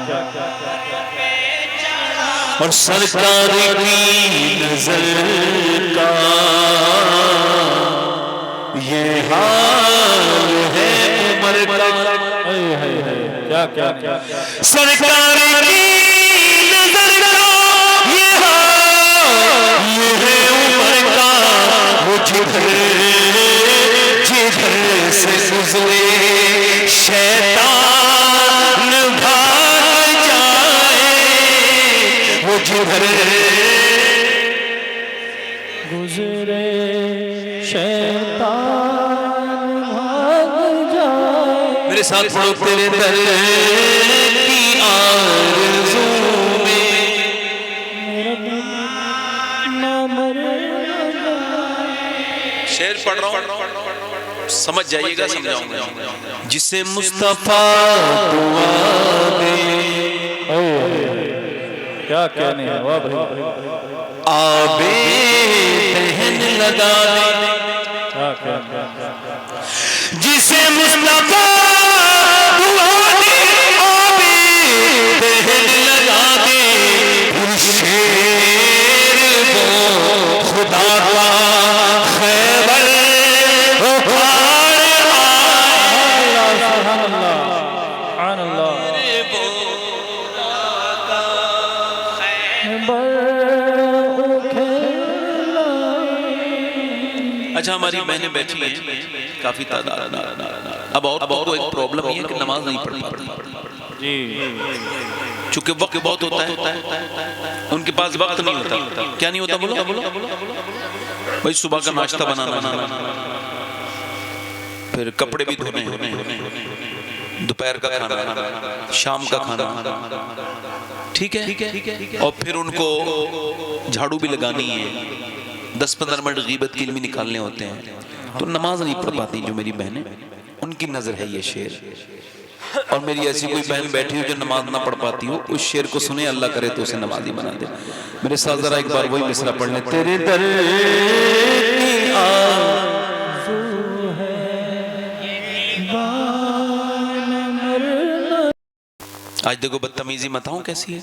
और सरकार की नजर का ये हाल है उमर का, क्या क्या सरकार की नजर का ये हाल है उमर का, मुझे जिधर से गुजरे शैतान भाग जाए, वो जिधर गुजरे शैतान भाग जाए। मेरे साथ पढ़ो तेरे दर की आरज़ू में शेर पढ़ रहा हूँ, समझ जाइएगा, समझाऊंगा। जिसे मुस्तफा दुआ दे, क्या कहने हैं, वाह भाई, आबे दहन लगा दे, क्या कहने हैं। जिसे मुस्तफा दुआ दे, आबे दहन लगा दे, फिर शेर वो खुदा का खैबर उखाड़ आए। सुभान अल्लाह, सुभान अल्लाह। अच्छा, हमारी बहनें बैठी हैं काफी तादाद में। अब औरतों को एक प्रॉब्लम ये है कि नमाज नहीं पढ़ पाती जी, चूंकि वक्त बहुत होता है, उनके पास वक्त नहीं होता। क्या नहीं होता? बोलो भाई, सुबह का नाश्ता बनाना, फिर कपड़े भी धोने, दोपहर का खाना, शाम का खाना, ठीक है, और फिर उनको झाड़ू भी लगानी है, 10-15 मिनट गीबत के लिए निकालने होते हैं, तो नमाज नहीं पढ़ पाती जो मेरी बहनें, उनकी नजर है ये शेर। और मेरी ऐसी कोई बहन बैठी हो जो नमाज ना पढ़ पाती हो, उस शेर को सुने, अल्लाह करे तो उसे नमाजी बना दे। मेरे साथ जरा एक बार वही मिसरा पढ़ ले, तेरे दर की आरज़ू है। आज देखो बदतमीजी बताऊं कैसी है,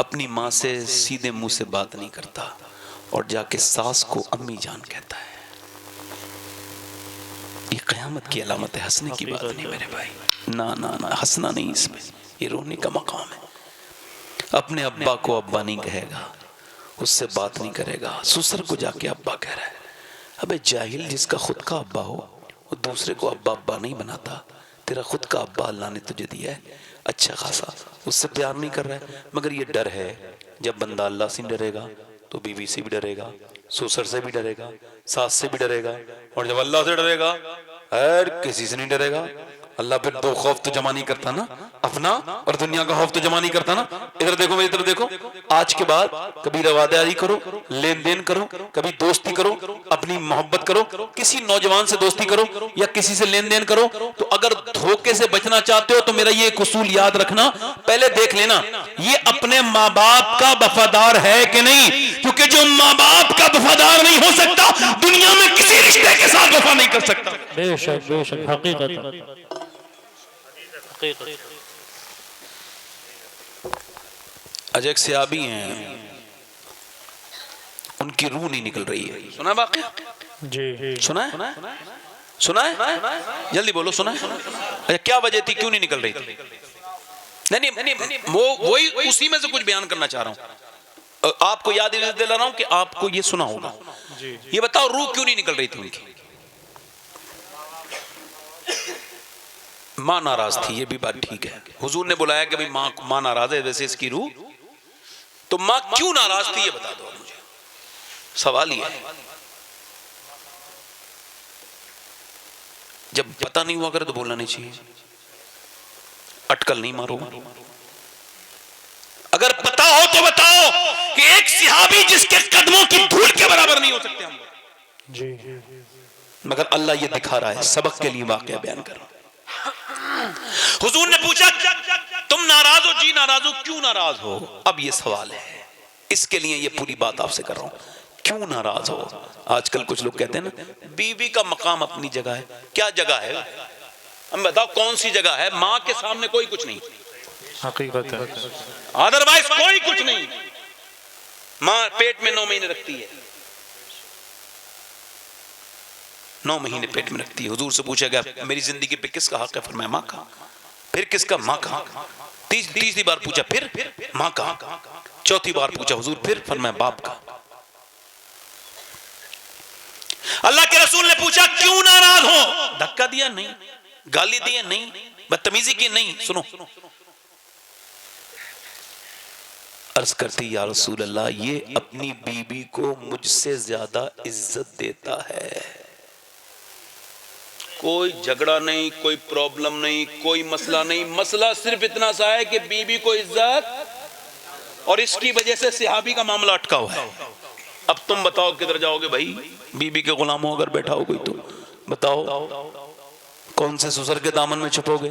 अपनी माँ से सीधे मुंह से बात नहीं करता और जाके सास को अम्मी जान कहता है। ये क़यामत की अलामत है, हंसने की बात नहीं मेरे भाई, ना ना ना, हंसना नहीं इसमें, ये रोने का मकाम है। अपने अब्बा को अब्बा नहीं कहेगा, उससे बात नहीं करेगा, ससुर को जाके अब्बा कह रहा है। अबे जाहिल, जिसका खुद का अब्बा हो वो दूसरे को अब्बा अब्बा नहीं बनाता। तेरा खुद का अब्बा अल्लाह ने तुझे दिया है अच्छा खासा, उससे प्यार नहीं कर रहा है, मगर ये डर है, जब बंदा अल्लाह से डरेगा तो बीवी से भी डरेगा, ससुर से भी डरेगा, सास से भी डरेगा, और जब अल्लाह से डरेगा हर किसी से नहीं डरेगा। अल्लाह फिर दो खौफ तो जमा नहीं करता ना, अपना और दुनिया का खौफ तो जमा नहीं करता ना। इधर देखो मेरी तरफ देखो, आज के बाद कभी रवादारी करो, लेन देन करो, कभी दोस्ती करो, अपनी मोहब्बत करो, किसी नौजवान से दोस्ती करो या किसी से लेन देन करो, तो अगर धोखे से बचना चाहते हो तो मेरा ये एक उसूल याद रखना, पहले देख लेना ये अपने माँ बाप का वफादार है कि नहीं, क्योंकि जो माँ बाप का वफादार नहीं हो सकता दुनिया में किसी रिश्ते के साथ वफा नहीं कर सकता। बेशक बेशक, हकीकत। अजय एक सहाबी हैं, उनकी रूह नहीं निकल रही है। सुना वाकया? जी सुना है? सुना है? जल्दी बोलो, सुना है? अच्छा, क्या वजह थी, क्यों नहीं निकल रही थी? नहीं, वो वही उसी में से कुछ बयान करना चाह रहा हूं, आपको याद दिला रहा हूं कि आपको ये सुना होगा। ये बताओ रूह क्यों नहीं निकल रही थी उनकी? माँ नाराज थी, ये भी बात ठीक है। हुजूर ने बुलाया कि भाई माँ नाराज है, वैसे इसकी रूह, तो माँ क्यों नाराज थी ये बता दो मुझे। सवाल ही है, जब पता नहीं हुआ करे तो बोलना नहीं चाहिए, अटकल नहीं मारो। अगर पता हो तो बताओ कि एक सहाबी जिसके कदमों की धूल के बराबर नहीं हो सकते हम जी, मगर अल्लाह ये दिखा रहा है, सबक के लिए वाकया बयान कर रहा हूं। हुजूर ने पूछा तुम नाराज हो? जी नाराज हो। क्यों नाराज हो? अब ये सवाल है, इसके लिए ये पूरी बात आपसे कर रहा हूं, क्यों नाराज हो? आजकल कुछ लोग कहते हैं ना बीवी का मकाम अपनी जगह है। क्या जगह है? हम बताओ कौन सी जगह है? मां के सामने कोई कुछ नहीं, हकीकत है। अदरवाइज कोई कुछ नहीं। मां पेट में 9 महीने रखती है, 9 महीने पेट में रखती है। हुजूर से पूछा गया मेरी जिंदगी पे किसका हक है? फरमाया मां का। फिर किसका? मां का। तीसरी बार पूछा, फिर मां का। चौथी बार पूछा हुजूर, फिर फरमाया बाप का। अल्लाह के रसूल ने पूछा क्यों नाराज हो? धक्का दिया? नहीं। गाली दी? नहीं। बदतमीजी की? नहीं। सुनो, अर्ज करती या रसूल अल्लाह, ये अपनी बीबी को मुझसे ज्यादा इज्जत देता है। कोई झगड़ा नहीं, कोई प्रॉब्लम नहीं, कोई मसला नहीं, मसला सिर्फ इतना सा है कि बीबी को इज्जत, और इसकी वजह से सहाबी का मामला अटका हुआ है। अब तुम बताओ किधर जाओगे भाई? बीबी के गुलाम हो अगर बैठा हो कोई तो बताओ कौन से ससुर के दामन में छुपोगे?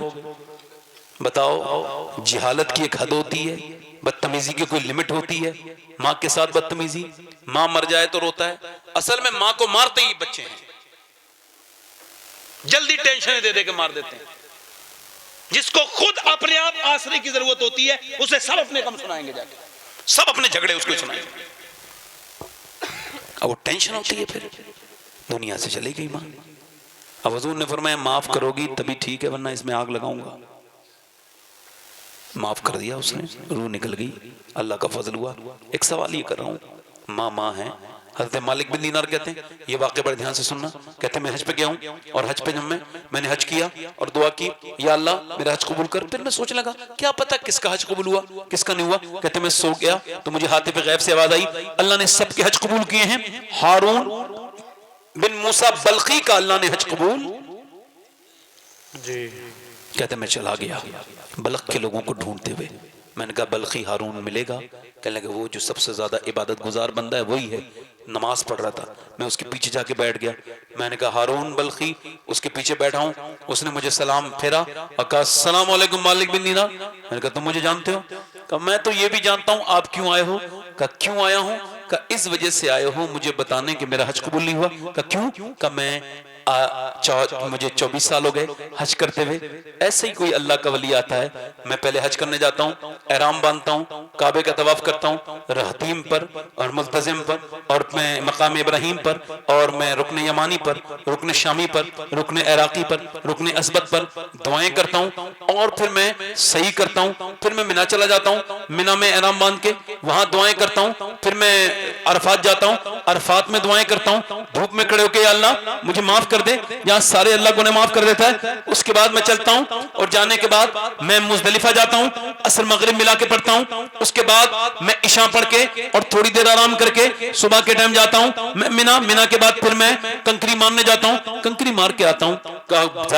बताओ, जिहालत की एक हद होती है, बदतमीजी की कोई लिमिट होती है। माँ के साथ बदतमीजी, माँ मर जाए तो रोता है, असल में माँ को मारते ही बच्चे हैं, जल्दी टेंशन दे के मार देते हैं। जिसको खुद अपने आप आश्रय की जरूरत होती है उसे सब अपने कम सुनाएंगे, जाके सब अपने झगड़े उसको सुनाएंगे, अब वो टेंशन होती है, फिर दुनिया से चली गई मां। अब हुजूर ने फरमाया माफ करोगी तभी ठीक है, वरना इसमें आग लगाऊंगा। माफ कर दिया उसने, रूह निकल गई, अल्लाह का फजल हुआ। एक सवाल ये कर रहा हूं, माँ है। हज़रत मालिक बिन दीनार कहते हैं, ये वाक़या बड़े ध्यान से सुनना, कहते हैं मैं हज पे गया हूँ और हज पे जब मैंने हज किया और दुआ की या अल्लाह मेरा हज कबूल कर। फिर मैं सोचने लगा क्या पता किसका हज कबूल हुआ किसका नहीं हुआ। कहते मैं सो गया तो मुझे हातिफ गैब से आवाज आई, अल्लाह ने सबके हज कबूल किए हैं, हारून बिन मूसा बल्खी का अल्लाह ने हज कबूल जी। कहते मैं चला गया बल्ख के लोगों को ढूंढते हुए। मैंने कहा बल्खी हारून मिलेगा? कहने लगे वो जो सबसे ज्यादा इबादत गुजार बंदा है वही है, नमाज पढ़ रहा था। मैं उसके पीछे जाके बैठ गया। मैंने कहा हारून बल्खी, उसके पीछे बैठा हूँ। उसने मुझे सलाम फेरा और कहा अस्सलाम वालेकुम मालिक बिन दीनार। मैंने कहा तुम मुझे जानते हो? कहा मैं तो ये भी जानता हूँ, आप क्यों आए हो? कहा क्यों आया हूँ? कहा इस वजह से आए हो मुझे बताने कि मेरा हज कबूल नहीं हुआ। कहा क्यों? कहा मैं मुझे 24 साल हो गए हज करते हुए। ऐसे ही कोई अल्लाह का वली आता है, मैं पहले हज करने जाता हूँ, एहराम बांधता हूँ, काबे का तवाफ करता हूँ, रहतीम पर और मुल्तजिम पर, और मैं मकाम इब्राहिम पर, और मैं रुकन यमानी पर, रुकन शामी पर, रुकन इराकी पर, रुकन असबत पर दुआएं करता हूँ, और फिर मैं सही करता हूँ। फिर मैं मिना चला जाता हूँ, मिना में एहराम बांध के वहां दुआएं करता हूँ। फिर मैं अरफात जाता हूँ, अरफात में दुआएं करता हूँ, धूप में खड़े होकर अल्लाह मुझे माफ कर कर दे, जहां सारे अल्लाह गुनाह माफ कर देता है। उसके बाद मैं चलता हूं और जाने के बाद मैं मुजदलिफा जाता हूं, असर मगरिब मिला के पढ़ता हूं। उसके बाद मैं इशा पढ़ के और थोड़ी देर आराम करके सुबह के टाइम जाता हूं मैं मिना के बाद फिर मैं कंकरी मारने जाता हूं, कंकरी मार के आता हूं,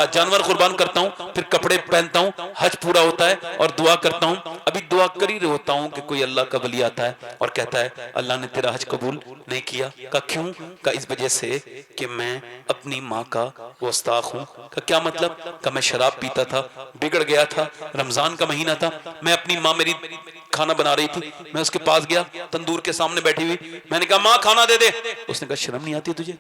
जानवर कुर्बान करता हूं, फिर कपड़े पहनता हूं, हज पूरा होता है और दुआ करता हूं। अभी दुआ कर ही रहे होता हूं कि कोई अल्लाह का वली आता है और कहता है अल्लाह ने तेरा हज कबूल नहीं किया। का क्यों? का इस वजह से कि मैं अपनी माँ का गुस्ताख हूं। का क्या मतलब? का मैं शराब पीता था, बिगड़ गया था, रमजान का महीना था, मैं अपनी माँ मेरी खाना बना रही थी, मैं उसके पास गया, तंदूर के सामने बैठी हुई, मैंने कहा माँ खाना दे दे। उसने कहा शर्म नहीं आती तुझे?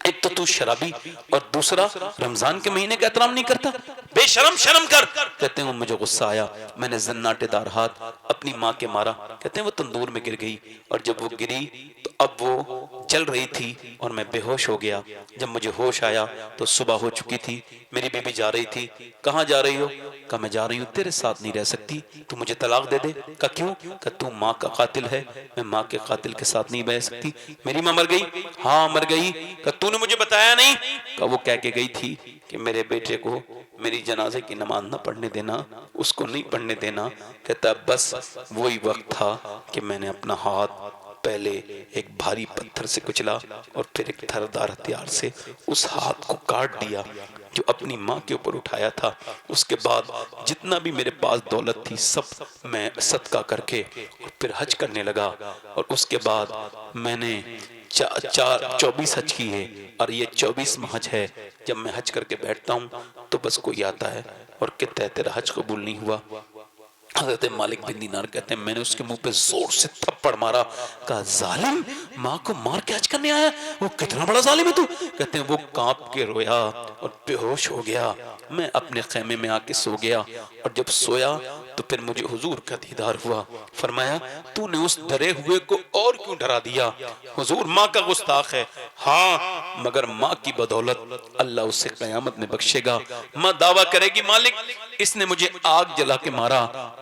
एक तो तू शराबी और दूसरा रमजान के महीने का एहतराम नहीं करता, बेशरम, शर्म कर। कहते हैं वो मुझे गुस्सा आया, मैंने जन्नाटेदार हाथ अपनी माँ के मारा। कहते हैं वो तंदूर में गिर गई और जब वो गिरी तो अब वो जल रही थी और मैं बेहोश हो गया। जब मुझे होश आया तो सुबह हो चुकी थी, मेरी बीबी जा रही थी। कहाँ जा रही हो? कहा मैं जा रही हूँ तेरे साथ नहीं रह सकती, तू मुझे तलाक दे दे। का क्यों? का तू माँ का कातिल है, मैं माँ के कातिल के साथ नहीं रह सकती। मेरी माँ मर गई? हाँ मर गई। का तूने मुझे बताया नहीं? का वो कह के गई थी कि मेरे बेटे को मेरी जनाजे की नमाज न पढ़ने देना, उसको नहीं पढ़ने देना। कहता बस वही वक्त था कि मैंने अपना हाथ पहले एक भारी पत्थर से कुचला और फिर एक धारदार हथियार से उस हाथ को काट दिया जो अपनी माँ के ऊपर उठाया था। उसके बाद जितना भी मेरे पास दौलत थी सब मैं सदका करके और फिर हज करने लगा। और उसके बाद मैंने 24 हज की है और ये 24वां हज है। जब मैं हज करके बैठता हूँ तो बस कोई आता है और कहता है तेरा हज कबूल नहीं हुआ। हज़रत मालिक बिन दीनार कहते हैं मैंने उसके मुंह पे जोर से थप्पड़ मारा। कहा जालिम, माँ को मार के हज करने आया, वो कितना बड़ा जालिम है तू। कहते हैं वो कांप के रोया और बेहोश हो गया। मैं अपने खेमे में आके सो गया और जब सोया तो फिर मुझे हुजूर का दीदार हुआ। फरमाया तूने उस डरे हुए को और क्यों डरा दिया? हुजूर माँ का गुस्ताख है, हाँ मगर माँ की बदौलत अल्लाह उसे कयामत में बख्शेगा। माँ दावा करेगी मालिक इसने मुझे आग जला के मारा,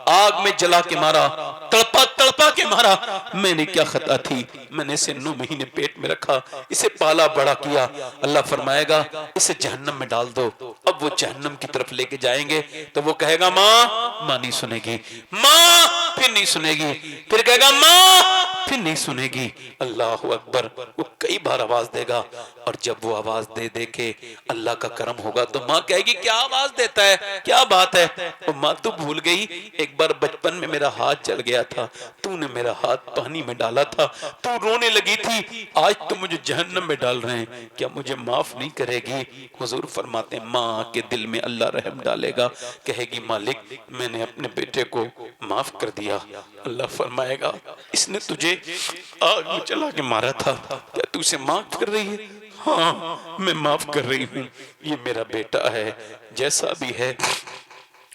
आग में जला के मारा, तड़पा तड़पा के मारा, मैंने क्या खता थी? मैंने इसे 9 महीने पेट में रखा, इसे पाला बड़ा किया। अल्लाह फरमाएगा इसे जहन्नम में डाल दो। अब वो जहन्नम की तरफ लेके जाएंगे तो वो कहेगा माँ, माँ नहीं सुनेगी, माँ फिर नहीं सुनेगी, फिर कहेगा माँ फिर नहीं सुनेगी। अल्लाह अकबर। वो कई बार आवाज देगा और जब वो आवाज दे दे के अल्लाह का करम होगा तो माँ कहेगी क्या आवाज देता है, क्या बात है? तो माँ तू भूल गई एक बार बचपन में मेरा हाथ जल गया था, तूने मेरा हाथ पानी में डाला था, तू रोने लगी थी, आज तो मुझे जहन्नम में डाल रहे हैं, क्या मुझे माफ नहीं करेगी? हुजूर फरमाते हैं माँ के दिल में अल्लाह रहम डालेगा, कहेगी मालिक मैंने अपने बेटे को माफ कर दिया। अल्लाह फरमाएगा इसने तुझे आग में जला के मारा था, क्या तू उसे माफ कर रही है? हाँ मैं माफ कर रही हूँ, ये मेरा बेटा है, जैसा भी है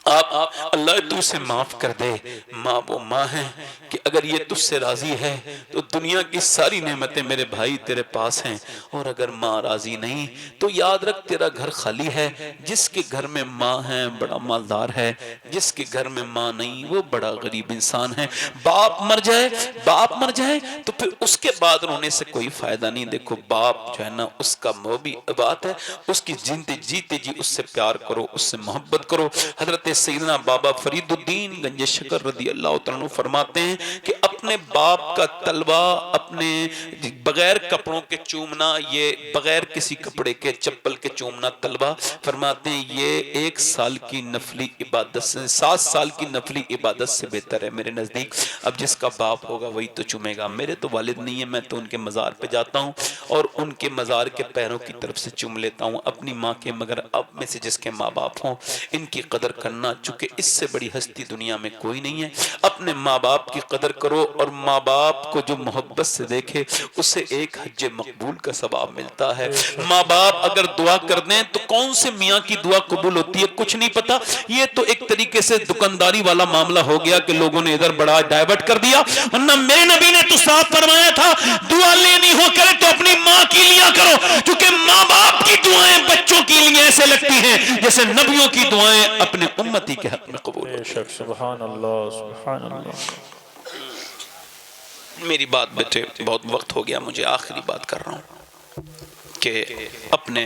आप अल्लाह तू से माफ कर दे। माँ वो माँ है कि अगर ये तुझसे राजी है तो दुनिया की सारी नेमतें मेरे भाई तेरे पास हैं, और अगर माँ राजी नहीं तो याद रख तेरा घर खाली है। जिसके घर में माँ है बड़ा मालदार है, जिसके घर में माँ नहीं वो बड़ा गरीब इंसान है। बाप मर जाए तो फिर उसके बाद रोने से कोई फायदा नहीं। देखो बाप जो है ना उसका मोबी बात है, उसकी जीते जी उससे प्यार करो, उससे मोहब्बत करो। हजरत सैयदना बाबा फरीदुद्दीन गंज शकर रदी अल्लाह तआला अन्हु फरमाते हैं कि अपने बाप का तलवा अपने बगैर कपड़ों के चूमना, ये बगैर किसी कपड़े के चप्पल के चूमना तलवा, फरमाते हैं ये 1 साल की नफली इबादत से 7 साल की नफली इबादत से बेहतर है मेरे नजदीक। अब जिसका बाप होगा वही तो चूमेगा। मेरे तो वालिद नहीं है, मैं तो उनके मजार पे जाता हूँ और उनके मजार के पैरों की तरफ से चूम लेता हूँ अपनी माँ के। मगर अब में से जिसके माँ बाप हों इनकी कदर करना, चूंकि इससे बड़ी हस्ती दुनिया में कोई नहीं है। अपने माँ बाप की कदर करो और माँ बाप को जो मोहब्बत से देखे उसे एक हज मकबूल का सवाब मिलता है। माँ बाप अगर दुआ कर दें तो कौन से मियाँ की दुआ कबूल होती है कुछ नहीं पता। ये तो एक तरीके से दुकानदारी वाला मामला हो गया कि लोगों ने इधर बड़ा डाइवर्ट कर दिया, वरना मेरे नबी ने तो साफ फरमाया था दुआ लेनी हो करे तो अपनी माँ की लिया करो, क्योंकि माँ बाप की दुआएं बच्चों के लिए ऐसे लगती हैं जैसे नबियों की दुआएं अपने उम्मती के हक में कबूल। बेशक सुभान अल्लाह सुभान अल्लाह। मेरी बात बेटे बहुत वक्त हो गया, मुझे आखिरी बात कर रहा हूँ। कि अपने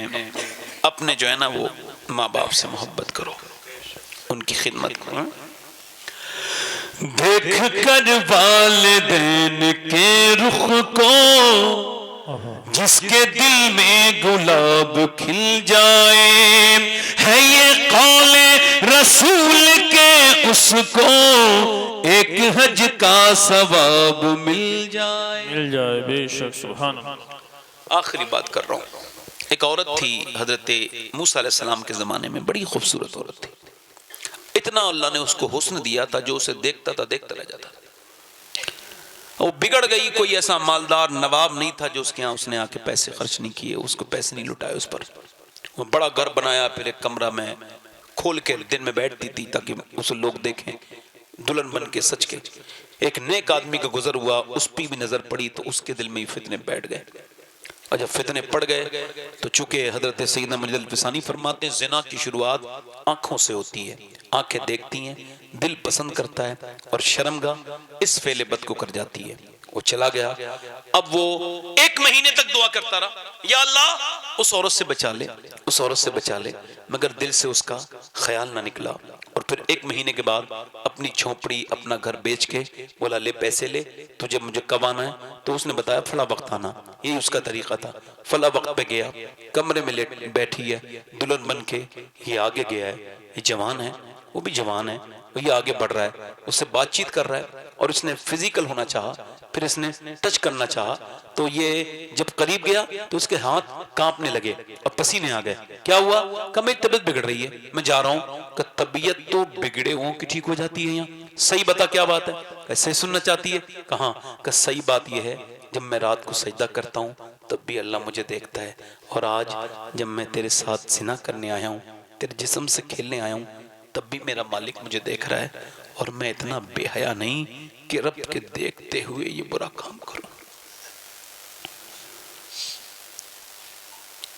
अपने जो है ना वो माँ बाप से मोहब्बत करो, उनकी खिदमत करो। देख कर वालिदैन के रुख को जिसके दिल में गुलाब खिल जाए, है ये कौले रसूल के उसको एक हज का सवाब मिल जाए बेशक सुभान अल्लाह। आखिरी बात कर रहा हूँ। एक औरत थी हजरत मूसा अलैहिस्सलाम के ज़माने में, बड़ी खूबसूरत औरत थी। इतना अल्लाह ने उसको हुस्न दिया था, जो उसे देखता था देखता रह जाता था। वो बिगड़ गई, कोई ऐसा मालदार नवाब नहीं था जो उसके यहाँ उसने आके पैसे खर्च नहीं किए, उसको पैसे नहीं लुटाए उस पर। वो बड़ा घर बनाया, फिर एक कमरा में खोल के दिन में बैठती थी ताकि उसे लोग देखें, दुल्हन बन के सच के। एक नेक आदमी का गुजर हुआ, उस पर भी नजर पड़ी तो उसके दिल में ही फितने बैठ गए। और जब फितने पड़ गए तो चूंकि हजरत सैयदना मुजद्दिद अल-फ़िसानी फरमाते हैं ज़िना की शुरुआत आंखों से होती है, आंखें देखती हैं, दिल पसंद करता है और शर्मगाह इस फेले बद को कर जाती है। वो चला गया। अब वो 1 महीने तक दुआ करता रहा, या अल्लाह उस औरत से बचा ले, उस औरत से बचा ले, मगर दिल से उसका ख्याल ना निकला। और फिर 1 महीने के बाद अपनी झोंपड़ी, अपना घर बेच के बोला ले पैसे ले, तुझे मुझे कब आना है? तो उसने बताया फला वक्त आना। यही उसका तरीका था। फला वक्त पे गया, कमरे में लेट बैठी है दुल्हन बन के, ये आगे गया है, ये जवान है, वो भी जवान है, ये आगे बढ़ रहा है, उससे बातचीत कर रहा है और इसने फिजिकल होना चाहा, फिर इसने टच करना चाहा। तो ये जब करीब गया तो उसके हाथ कांपने लगे और पसीने आ गए। क्या हुआ? कहा मेरी तबीयत बिगड़ रही है, मैं जा रहा हूँ। कि तबीयत तो बिगड़े हुओं की ठीक हो जाती है यहाँ, सही बता क्या बात है? कैसे सुनना चाहती है? कहाँ? कि सही बात यह है, जब मैं रात को सजदा करता हूँ तब भी अल्लाह मुझे देखता है, और आज जब मैं तेरे साथ सिना करने आया हूँ, तेरे जिस्म से खेलने आया हूँ, तब भी मेरा मालिक मुझे देख रहा है, और मैं इतना बेहया नहीं कि रब के देखते हुए ये बुरा काम करूं।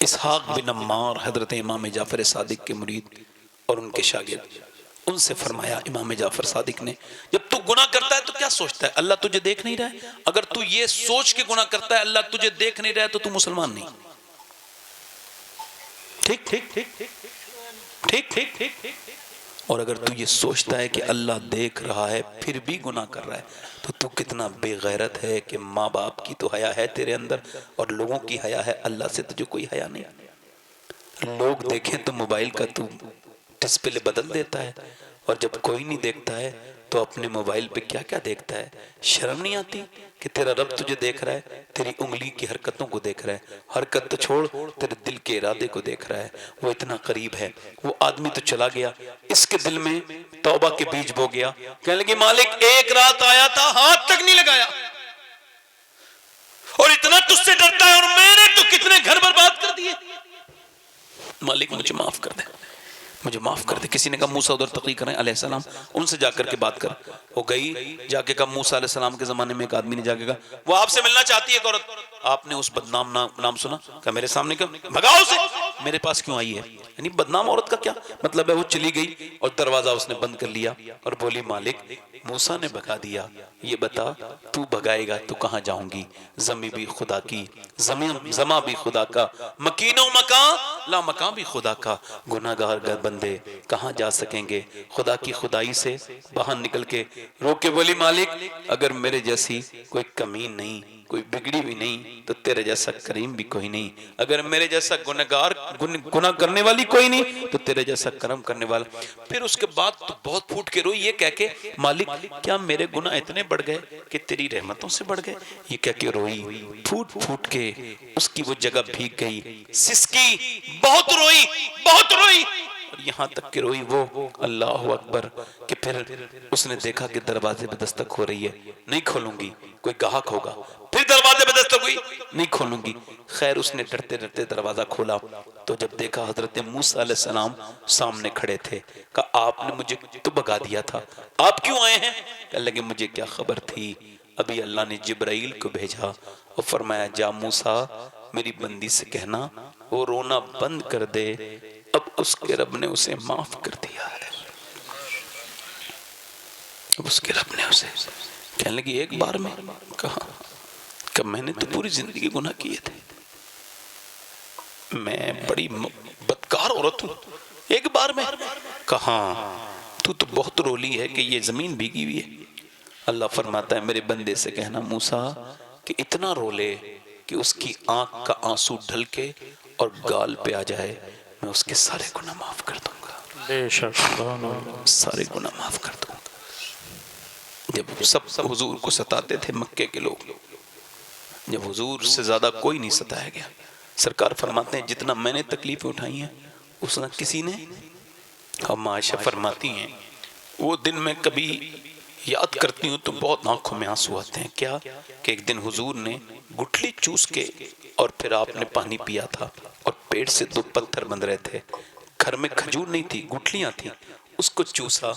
इसहाक बिन अम्मार हजरत इमाम जाफर सादिक के मुरीद और उनके शागिर्द, उनसे फरमाया इमाम जाफर सादिक ने, जब तू गुनाह करता है तो क्या सोचता है अल्लाह तुझे देख नहीं रहा है? अगर तू ये सोच के गुनाह करता है अल्लाह तुझे देख नहीं रहा है तो तू मुसलमान नहीं। ठीक ठीक ठीक ठीक ठीक ठीक ठीक ठीक। और अगर तू ये सोचता है कि अल्लाह देख रहा है फिर भी गुनाह कर रहा है तो तू कितना बेगैरत है कि माँ बाप की तो हया है तेरे अंदर और लोगों की हया है, अल्लाह से तुझे कोई हया नहीं। लोग देखें तो मोबाइल का तू डिस्प्ले बदल देता है, और जब कोई नहीं देखता है तो अपने मोबाइल पे क्या क्या देखता है। शर्म नहीं आती कि तेरा रब तुझे देख रहा है, तेरी उंगली की हरकतों को देख रहा है, हरकत तो छोड़ तेरे दिल के इरादे को देख रहा है। वो इतना करीब है। वो आदमी तो चला गया, इसके दिल में तौबा के बीज बो गया। कहने लगे मालिक एक रात आया था, हाथ तक नहीं लगाया, और इतना तुझसे डरता है, और मैंने तो कितने घर बर्बाद कर दिए। मालिक मुझे माफ कर दे, मुझे माफ कर दे। किसी ने कहा मूसा उधर तकरीर करें अलैहिस्सलाम, उनसे जाकर के बात कर। वो गई, जाके कहा मूसा अलैहिस्सलाम के जमाने में एक आदमी ने जाके कहा वो आपसे मिलना चाहती है एक औरत। आपने उस बदनाम नाम सुना? कहा मेरे सामने क्यों? भगाओ उसे, मेरे पास क्यों आई है? यानी बदनाम औरत का क्या मतलब है? वो चली गई और दरवाजा उसने बंद कर लिया और बोली मालिक मूसा ने भगा दिया, ये बता तू भगाएगा तो कहाँ जाऊंगी? जमी भी खुदा की, जमा भी खुदा का, मकीनो मकान ला मकान भी खुदा का। गुनाहगार बंदे कहाँ जा सकेंगे खुदा की खुदाई से? बाहर निकल के रो के बोली मालिक अगर मेरे जैसी कोई कमी नहीं, कोई बिगड़ी भी नहीं, तो तेरे जैसा करीम भी कोई नहीं। अगर मेरे जैसा गुनाह करने वाली कोई नहीं, तो तेरे जैसा करम करने वाला। फिर उसके बाद तो बहुत फूट के रोई, ये कह के मालिक क्या मेरे गुनाह इतने बढ़ गए कि तेरी रहमतों से बढ़ गए? ये कह के रोई, फूट फूट के उसकी वो जगह भीग गई, सिसकी, बहुत रोई, बहुत रोई, यहाँ तक कि रोई वो अल्लाह अकबर कि फिर उसने देखा कि दरवाजे पे दस्तक हो रही है, नहीं खोलूंगी, कोई गाहक होगा। फिर दरवाजे पे दस्तक हुई, नहीं खोलूंगी। खैर उसने डरते डरते दरवाजा खोला तो जब देखा हजरत मूसा अलैहिस्सलाम सामने खड़े थे। कहा आपने मुझे तो भगा दिया था, आप क्यों आए हैं? कहने लगे मुझे क्या खबर थी, अभी अल्लाह ने जिब्राइल को भेजा और फरमाया जा मूसा मेरी बंदी से कहना वो रोना बंद कर दे, अब उसके रब ने उसे माफ कर दिया है। अब उसके रब ने उसे, कहने लगी एक बार में? कहा मैंने तो पूरी जिंदगी गुनाह किए थे, मैं बड़ी बदकार औरत हूँ। एक बार में कहा तू तो बहुत रोली है कि ये जमीन भीगी हुई है। अल्लाह फरमाता है मेरे बंदे से कहना मूसा कि इतना रोले कि उसकी आंख का आंसू ढल के और गाल पे आ जाए, मैं उसके सारे गुनाह माफ कर दूंगा, बेशक सुभान अल्लाह। सारे गुनाह माफ कर दूंगा। जब सब हुजूर को सताते थे मक्के के लोग, जब हुजूर से ज्यादा कोई नहीं सताया गया, सरकार फरमाते हैं जितना मैंने तकलीफें उठाई हैं उतना किसी ने। हम आयशा फरमाती हैं वो दिन मैं कभी याद करती हूँ तो बहुत आंखों में आंसू आते हैं। क्या कि एक दिन हुजूर ने गुठली चूस के और फिर आपने पानी पिया था और पेट से 2 पत्थर बंध रहे थे, घर में खजूर नहीं थी, गुठलियां थी, उसको चूसा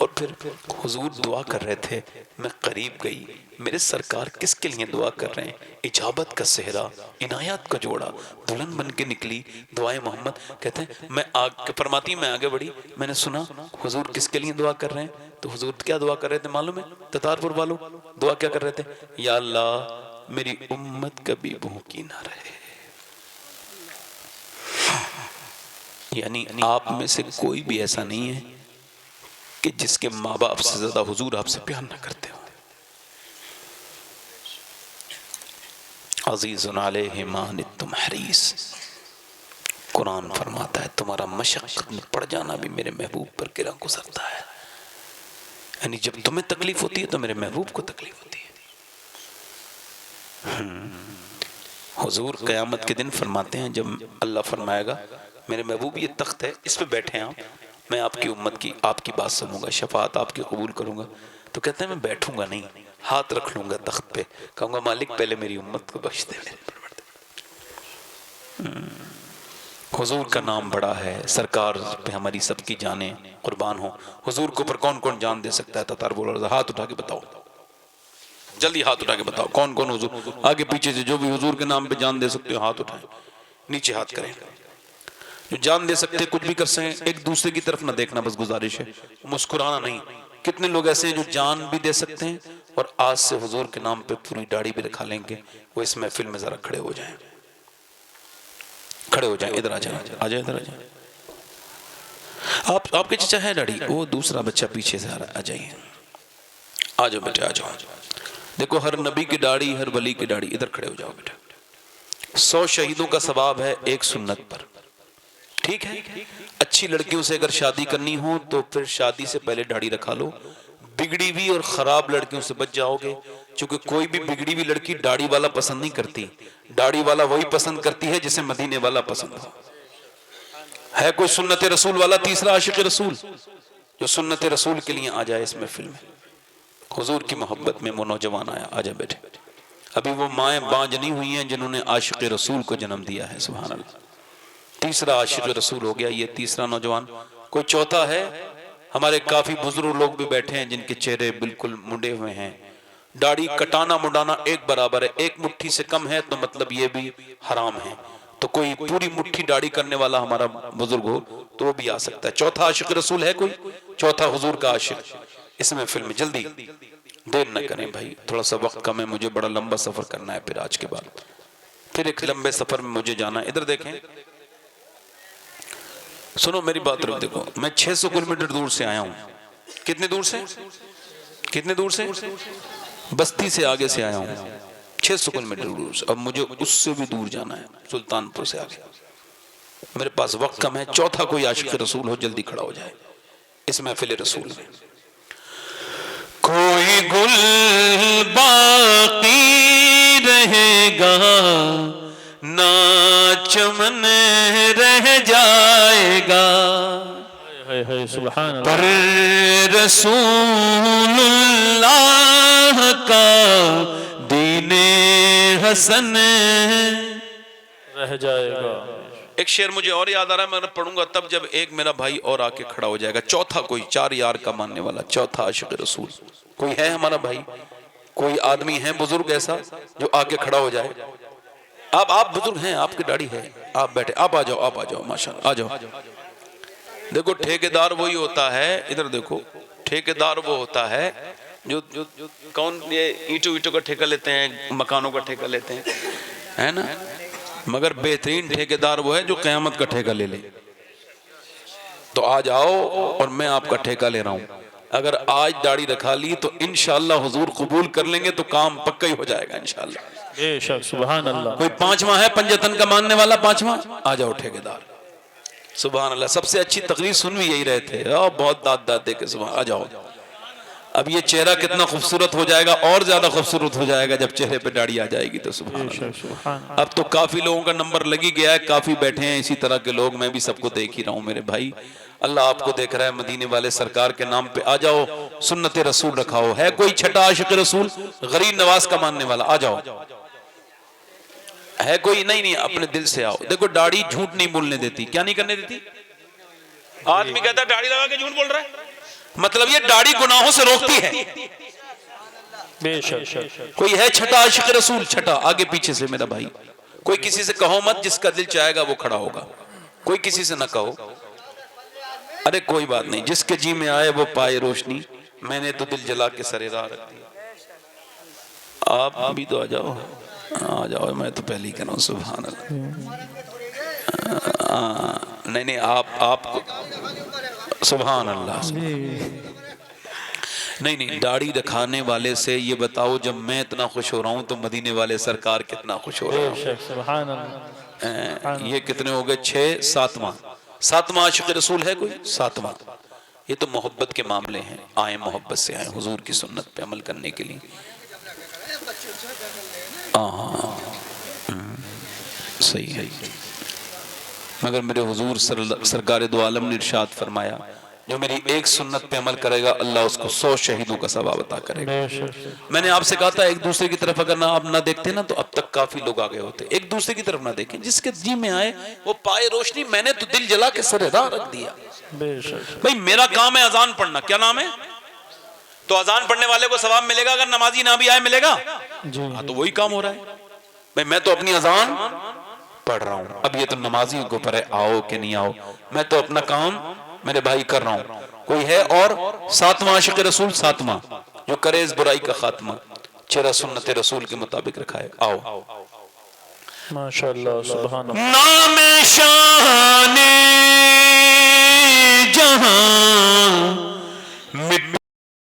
और फिर हुजूर दुआ कर रहे थे। मैं करीब गई, मेरे सरकार किसके लिए दुआ कर रहे हैं? इजाबत का सेहरा, इनायत का जोड़ा, दुल्हन बन के निकली, दुआए मोहम्मद। कहते हैं मैं आगे फरमाती मैं आगे बढ़ी, मैंने सुना हुजूर किसके लिए दुआ कर रहे हैं। तो हुजूर क्या दुआ कर रहे थे मालूम है? ततारपुर वालों दुआ क्या कर रहे थे? या अल्लाह मेरी उम्मत कभी भूखी ना रहे। यानी आप में से कोई भी ऐसा नहीं है कि जिसके माँ बाप से ज्यादा हुजूर आपसे प्यार ना करते हो। अज़ीज़ुन अलैहि मा अनित्तुम हरीस, कुरान फरमाता है तुम्हारा मशक्क़त में पड़ जाना भी मेरे महबूब पर गिरा गुजरता है। यानी जब तुम्हें तकलीफ होती है तो मेरे महबूब को तकलीफ होती है। हुजूर क़यामत के दिन फरमाते हैं जब अल्लाह फरमाएगा मेरे महबूब ये तख्त है, इस पे बैठे हैं आप, मैं आपकी उम्मत की आपकी बात सुनूंगा, शफात आपकी कबूल करूंगा। तो कहते हैं मैं बैठूंगा नहीं, हाथ रख लूंगा तख्त पे, कहूंगा मालिक पहले मेरी उम्मत को बख्श दे। हुजूर का नाम बड़ा है, सरकार पे हमारी सबकी जानें कुर्बान हो। हुजूर के ऊपर कौन कौन जान दे सकता है? ततार बोला हाथ उठा के बताओ, जल्दी हाथ उठा के बताओ कौन कौन हुजूर आगे पीछे से जो भी हुजूर के नाम पे जान दे सकते हो हाथ उठाएं, नीचे हाथ करें। जो जान दे सकते कुछ भी कर सकें, एक दूसरे की तरफ ना देखना, बस गुजारिश है, मुस्कुराना नहीं। कितने लोग ऐसे हैं जो जान भी दे सकते हैं और आज से हुजूर के नाम पे पूरी दाढ़ी भी रखा लेंगे। वो इस महफिल में जरा खड़े हो जाएं, खड़े हो जाएं, इधर आ जाए, आ जाए, इधर आ जाए। आपके चचा है दाढ़ी, वो दूसरा बच्चा पीछे से आ जाइए, आ जाओ बेटे, आ जाओ। देखो हर नबी की दाढ़ी, हर वली की दाढ़ी, इधर खड़े हो जाओ बेटा। 100 शहीदों का सवाब है एक सुन्नत पर, ठीक है। अच्छी लड़कियों से अगर शादी करनी हो तो फिर शादी से पहले दाढ़ी रखा लो। बिगड़ी हुई और खराब लड़कियों से बच जाओगे, क्योंकि कोई भी बिगड़ी हुई लड़की दाढ़ी वाला पसंद नहीं करती। दाढ़ी वाला वही पसंद करती है जिसे मदीने वाला पसंद हो। है कोई सुन्नत रसूल वाला तीसरा आशिक रसूल जो सुन्नत रसूल के लिए आ जाए इस महफिल में? हुजूर की मोहब्बत में वो नौजवान आया, आजा बेटे। अभी वो माएँ बांझ नहीं हुई हैं जिन्होंने आशिक रसूल को जन्म दिया है। सुभान अल्लाह, तीसरा आशिक रसूल हो गया ये तीसरा नौजवान। कोई चौथा है? हमारे काफी बुजुर्ग लोग भी बैठे हैं जिनके चेहरे बिल्कुल मुंडे हुए हैं। दाढ़ी कटाना मुंडाना एक बराबर है, एक मुट्ठी से कम है तो मतलब ये भी हराम है। तो कोई पूरी मुट्ठी दाढ़ी करने वाला हमारा बुजुर्ग हो तो वो भी आ सकता है। चौथा आशिक रसूल है कोई? चौथा हुजूर का आशिक इस महफिल में। जल्दी देर न करें भाई, थोड़ा सा वक्त कम है, मुझे बड़ा लंबा सफर करना है फिर आज के बाद, फिर एक लंबे सफर में मुझे जाना है। इधर देखें, सुनो मेरी बात रख, देखो मैं 600 किलोमीटर दूर से आया हूँ। कितने दूर से? कितने दूर से? बस्ती से आगे से आया हूँ, 600 किलोमीटर दूर से। अब मुझे उससे भी दूर जाना है, सुल्तानपुर से आगे। मेरे पास वक्त कम है। चौथा कोई आशिक रसूल हो जल्दी खड़ा हो जाए इस महफिल रसूल में। कोई गुल बाकी रहेगा ना चमन रह जाएगा, सुभान अल्लाह। पर रसूलुल्लाह का दीने हसन रह जाएगा। एक शेर मुझे और याद आ रहा है, मैं पढ़ूंगा तब जब एक मेरा भाई और आके खड़ा हो जाएगा। चौथा कोई 4 यार का मानने वाला, चौथा आशिक रसूल कोई है हमारा भाई? कोई आदमी है बुजुर्ग ऐसा जो आके खड़ा हो जाए? आप बुजुर्ग हैं, आपकी दाढ़ी है, आप बैठे, आप आ जाओ माशाल्लाह, आ जाओ। देखो ठेकेदार वही होता है, इधर देखो, ठेकेदार वो होता है जो कौन ये ईंटों का ठेका लेते हैं, मकानों का ठेका लेते हैं, है ना? मगर बेहतरीन ठेकेदार वो है जो क़यामत का ठेका ले ले। तो आज आओ और मैं आपका ठेका ले रहा हूँ। अगर आज दाढ़ी रखा ली तो इंशाअल्लाह हुजूर कबूल कर लेंगे तो काम पक्का ही हो जाएगा इंशाअल्लाह। बेशक सुभान अल्लाह। कोई पांचवा है पंजतन का मानने वाला? पांचवा आ जाओ ठेकेदार। सुभान अल्लाह। सबसे अच्छी तकरीर सुन भी यही रहे थे, बहुत दाद दाद दे के सुबह आ जाओ। अब ये चेहरा कितना खूबसूरत हो जाएगा, और ज्यादा खूबसूरत हो जाएगा जब चेहरे पे दाढ़ी आ जाएगी तो सुभान अल्लाह। अब तो काफी लोगों का नंबर लगी गया है, काफी बैठे हैं इसी तरह के लोग, मैं भी सबको देख ही रहा हूँ मेरे भाई। अल्लाह आपको देख रहा है, मदीने वाले सरकार के नाम पे आ जाओ, सुन्नत रसूल रखाओ। है कोई छठा आशिक रसूल गरीब नवाज का मानने वाला? आ जाओ। है कोई? नहीं, अपने दिल से आओ। देखो दाढ़ी झूठ नहीं बोलने देती। क्या नहीं करने देती? आदमी कहता है दाढ़ी लगा के झूठ बोल रहा है, मतलब ये दाढ़ी गुनाहों से रोकती है। बेशक। कोई है छठा आशिक रसूल? छठा आगे पीछे से मेरा भाई। कोई किसी से कहो मत, जिसका दिल चाहेगा वो खड़ा होगा। कोई किसी से ना कहो। अरे कोई बात नहीं, जिसके जी में आए वो पाए रोशनी। मैंने तो दिल जला के सरेराह रख दिया। आप भी तो आ जाओ, आ जाओ। मैं तो पहले ही कह रहा हूँ सुभान अल्लाह। नहीं, आप सुभान अल्लाह। नहीं, दाढ़ी रखाने वाले से ये बताओ, जब मैं इतना खुश हो रहा हूँ तो मदीने वाले सरकार कितना खुश हो रहा है। सुभान अल्लाह। ये कितने हो गए? 6। सातवां आशिक रसूल है कोई? 7वां। ये तो मोहब्बत के मामले हैं। आए मोहब्बत से आए, हुजूर की सुन्नत पे अमल करने के लिए। सही है। मगर मेरे हुजूर सरकार दो आलम ने इरशाद फरमाया, जो मेरी एक सुन्नत पे अमल करेगा अल्लाह उसको 100 शहीदों का सवाब अता करेगा। मैंने आपसे कहा था एक दूसरे की तरफ अगर आप ना देखते ना तो अब तक काफी लोग आ गए होते। एक दूसरे की तरफ ना देखें, जिसके जी में आए वो पाए रोशनी। मैंने तो दिल जला के सरेराह रख दिया। भाई मेरा काम है अजान पढ़ना। क्या नाम है? तो अजान पढ़ने वाले को सवाब मिलेगा, अगर नमाजी ना भी आए मिलेगा? हाँ, तो वही काम हो रहा है। भाई मैं तो अपनी अजान पढ़ रहा हूँ, अब ये तो नमाजियों के ऊपर है आओ कि नहीं आओ। मैं तो अपना काम मेरे भाई कर रहा हूँ। कोई है? और 7वां आशिक रसूल, 7वां, जो करे इस बुराई का खात्मा, चेहरा सुन्नत रसूल के मुताबिक रखा है। आओ। माशाअल्लाह सुभान अल्लाह। नाम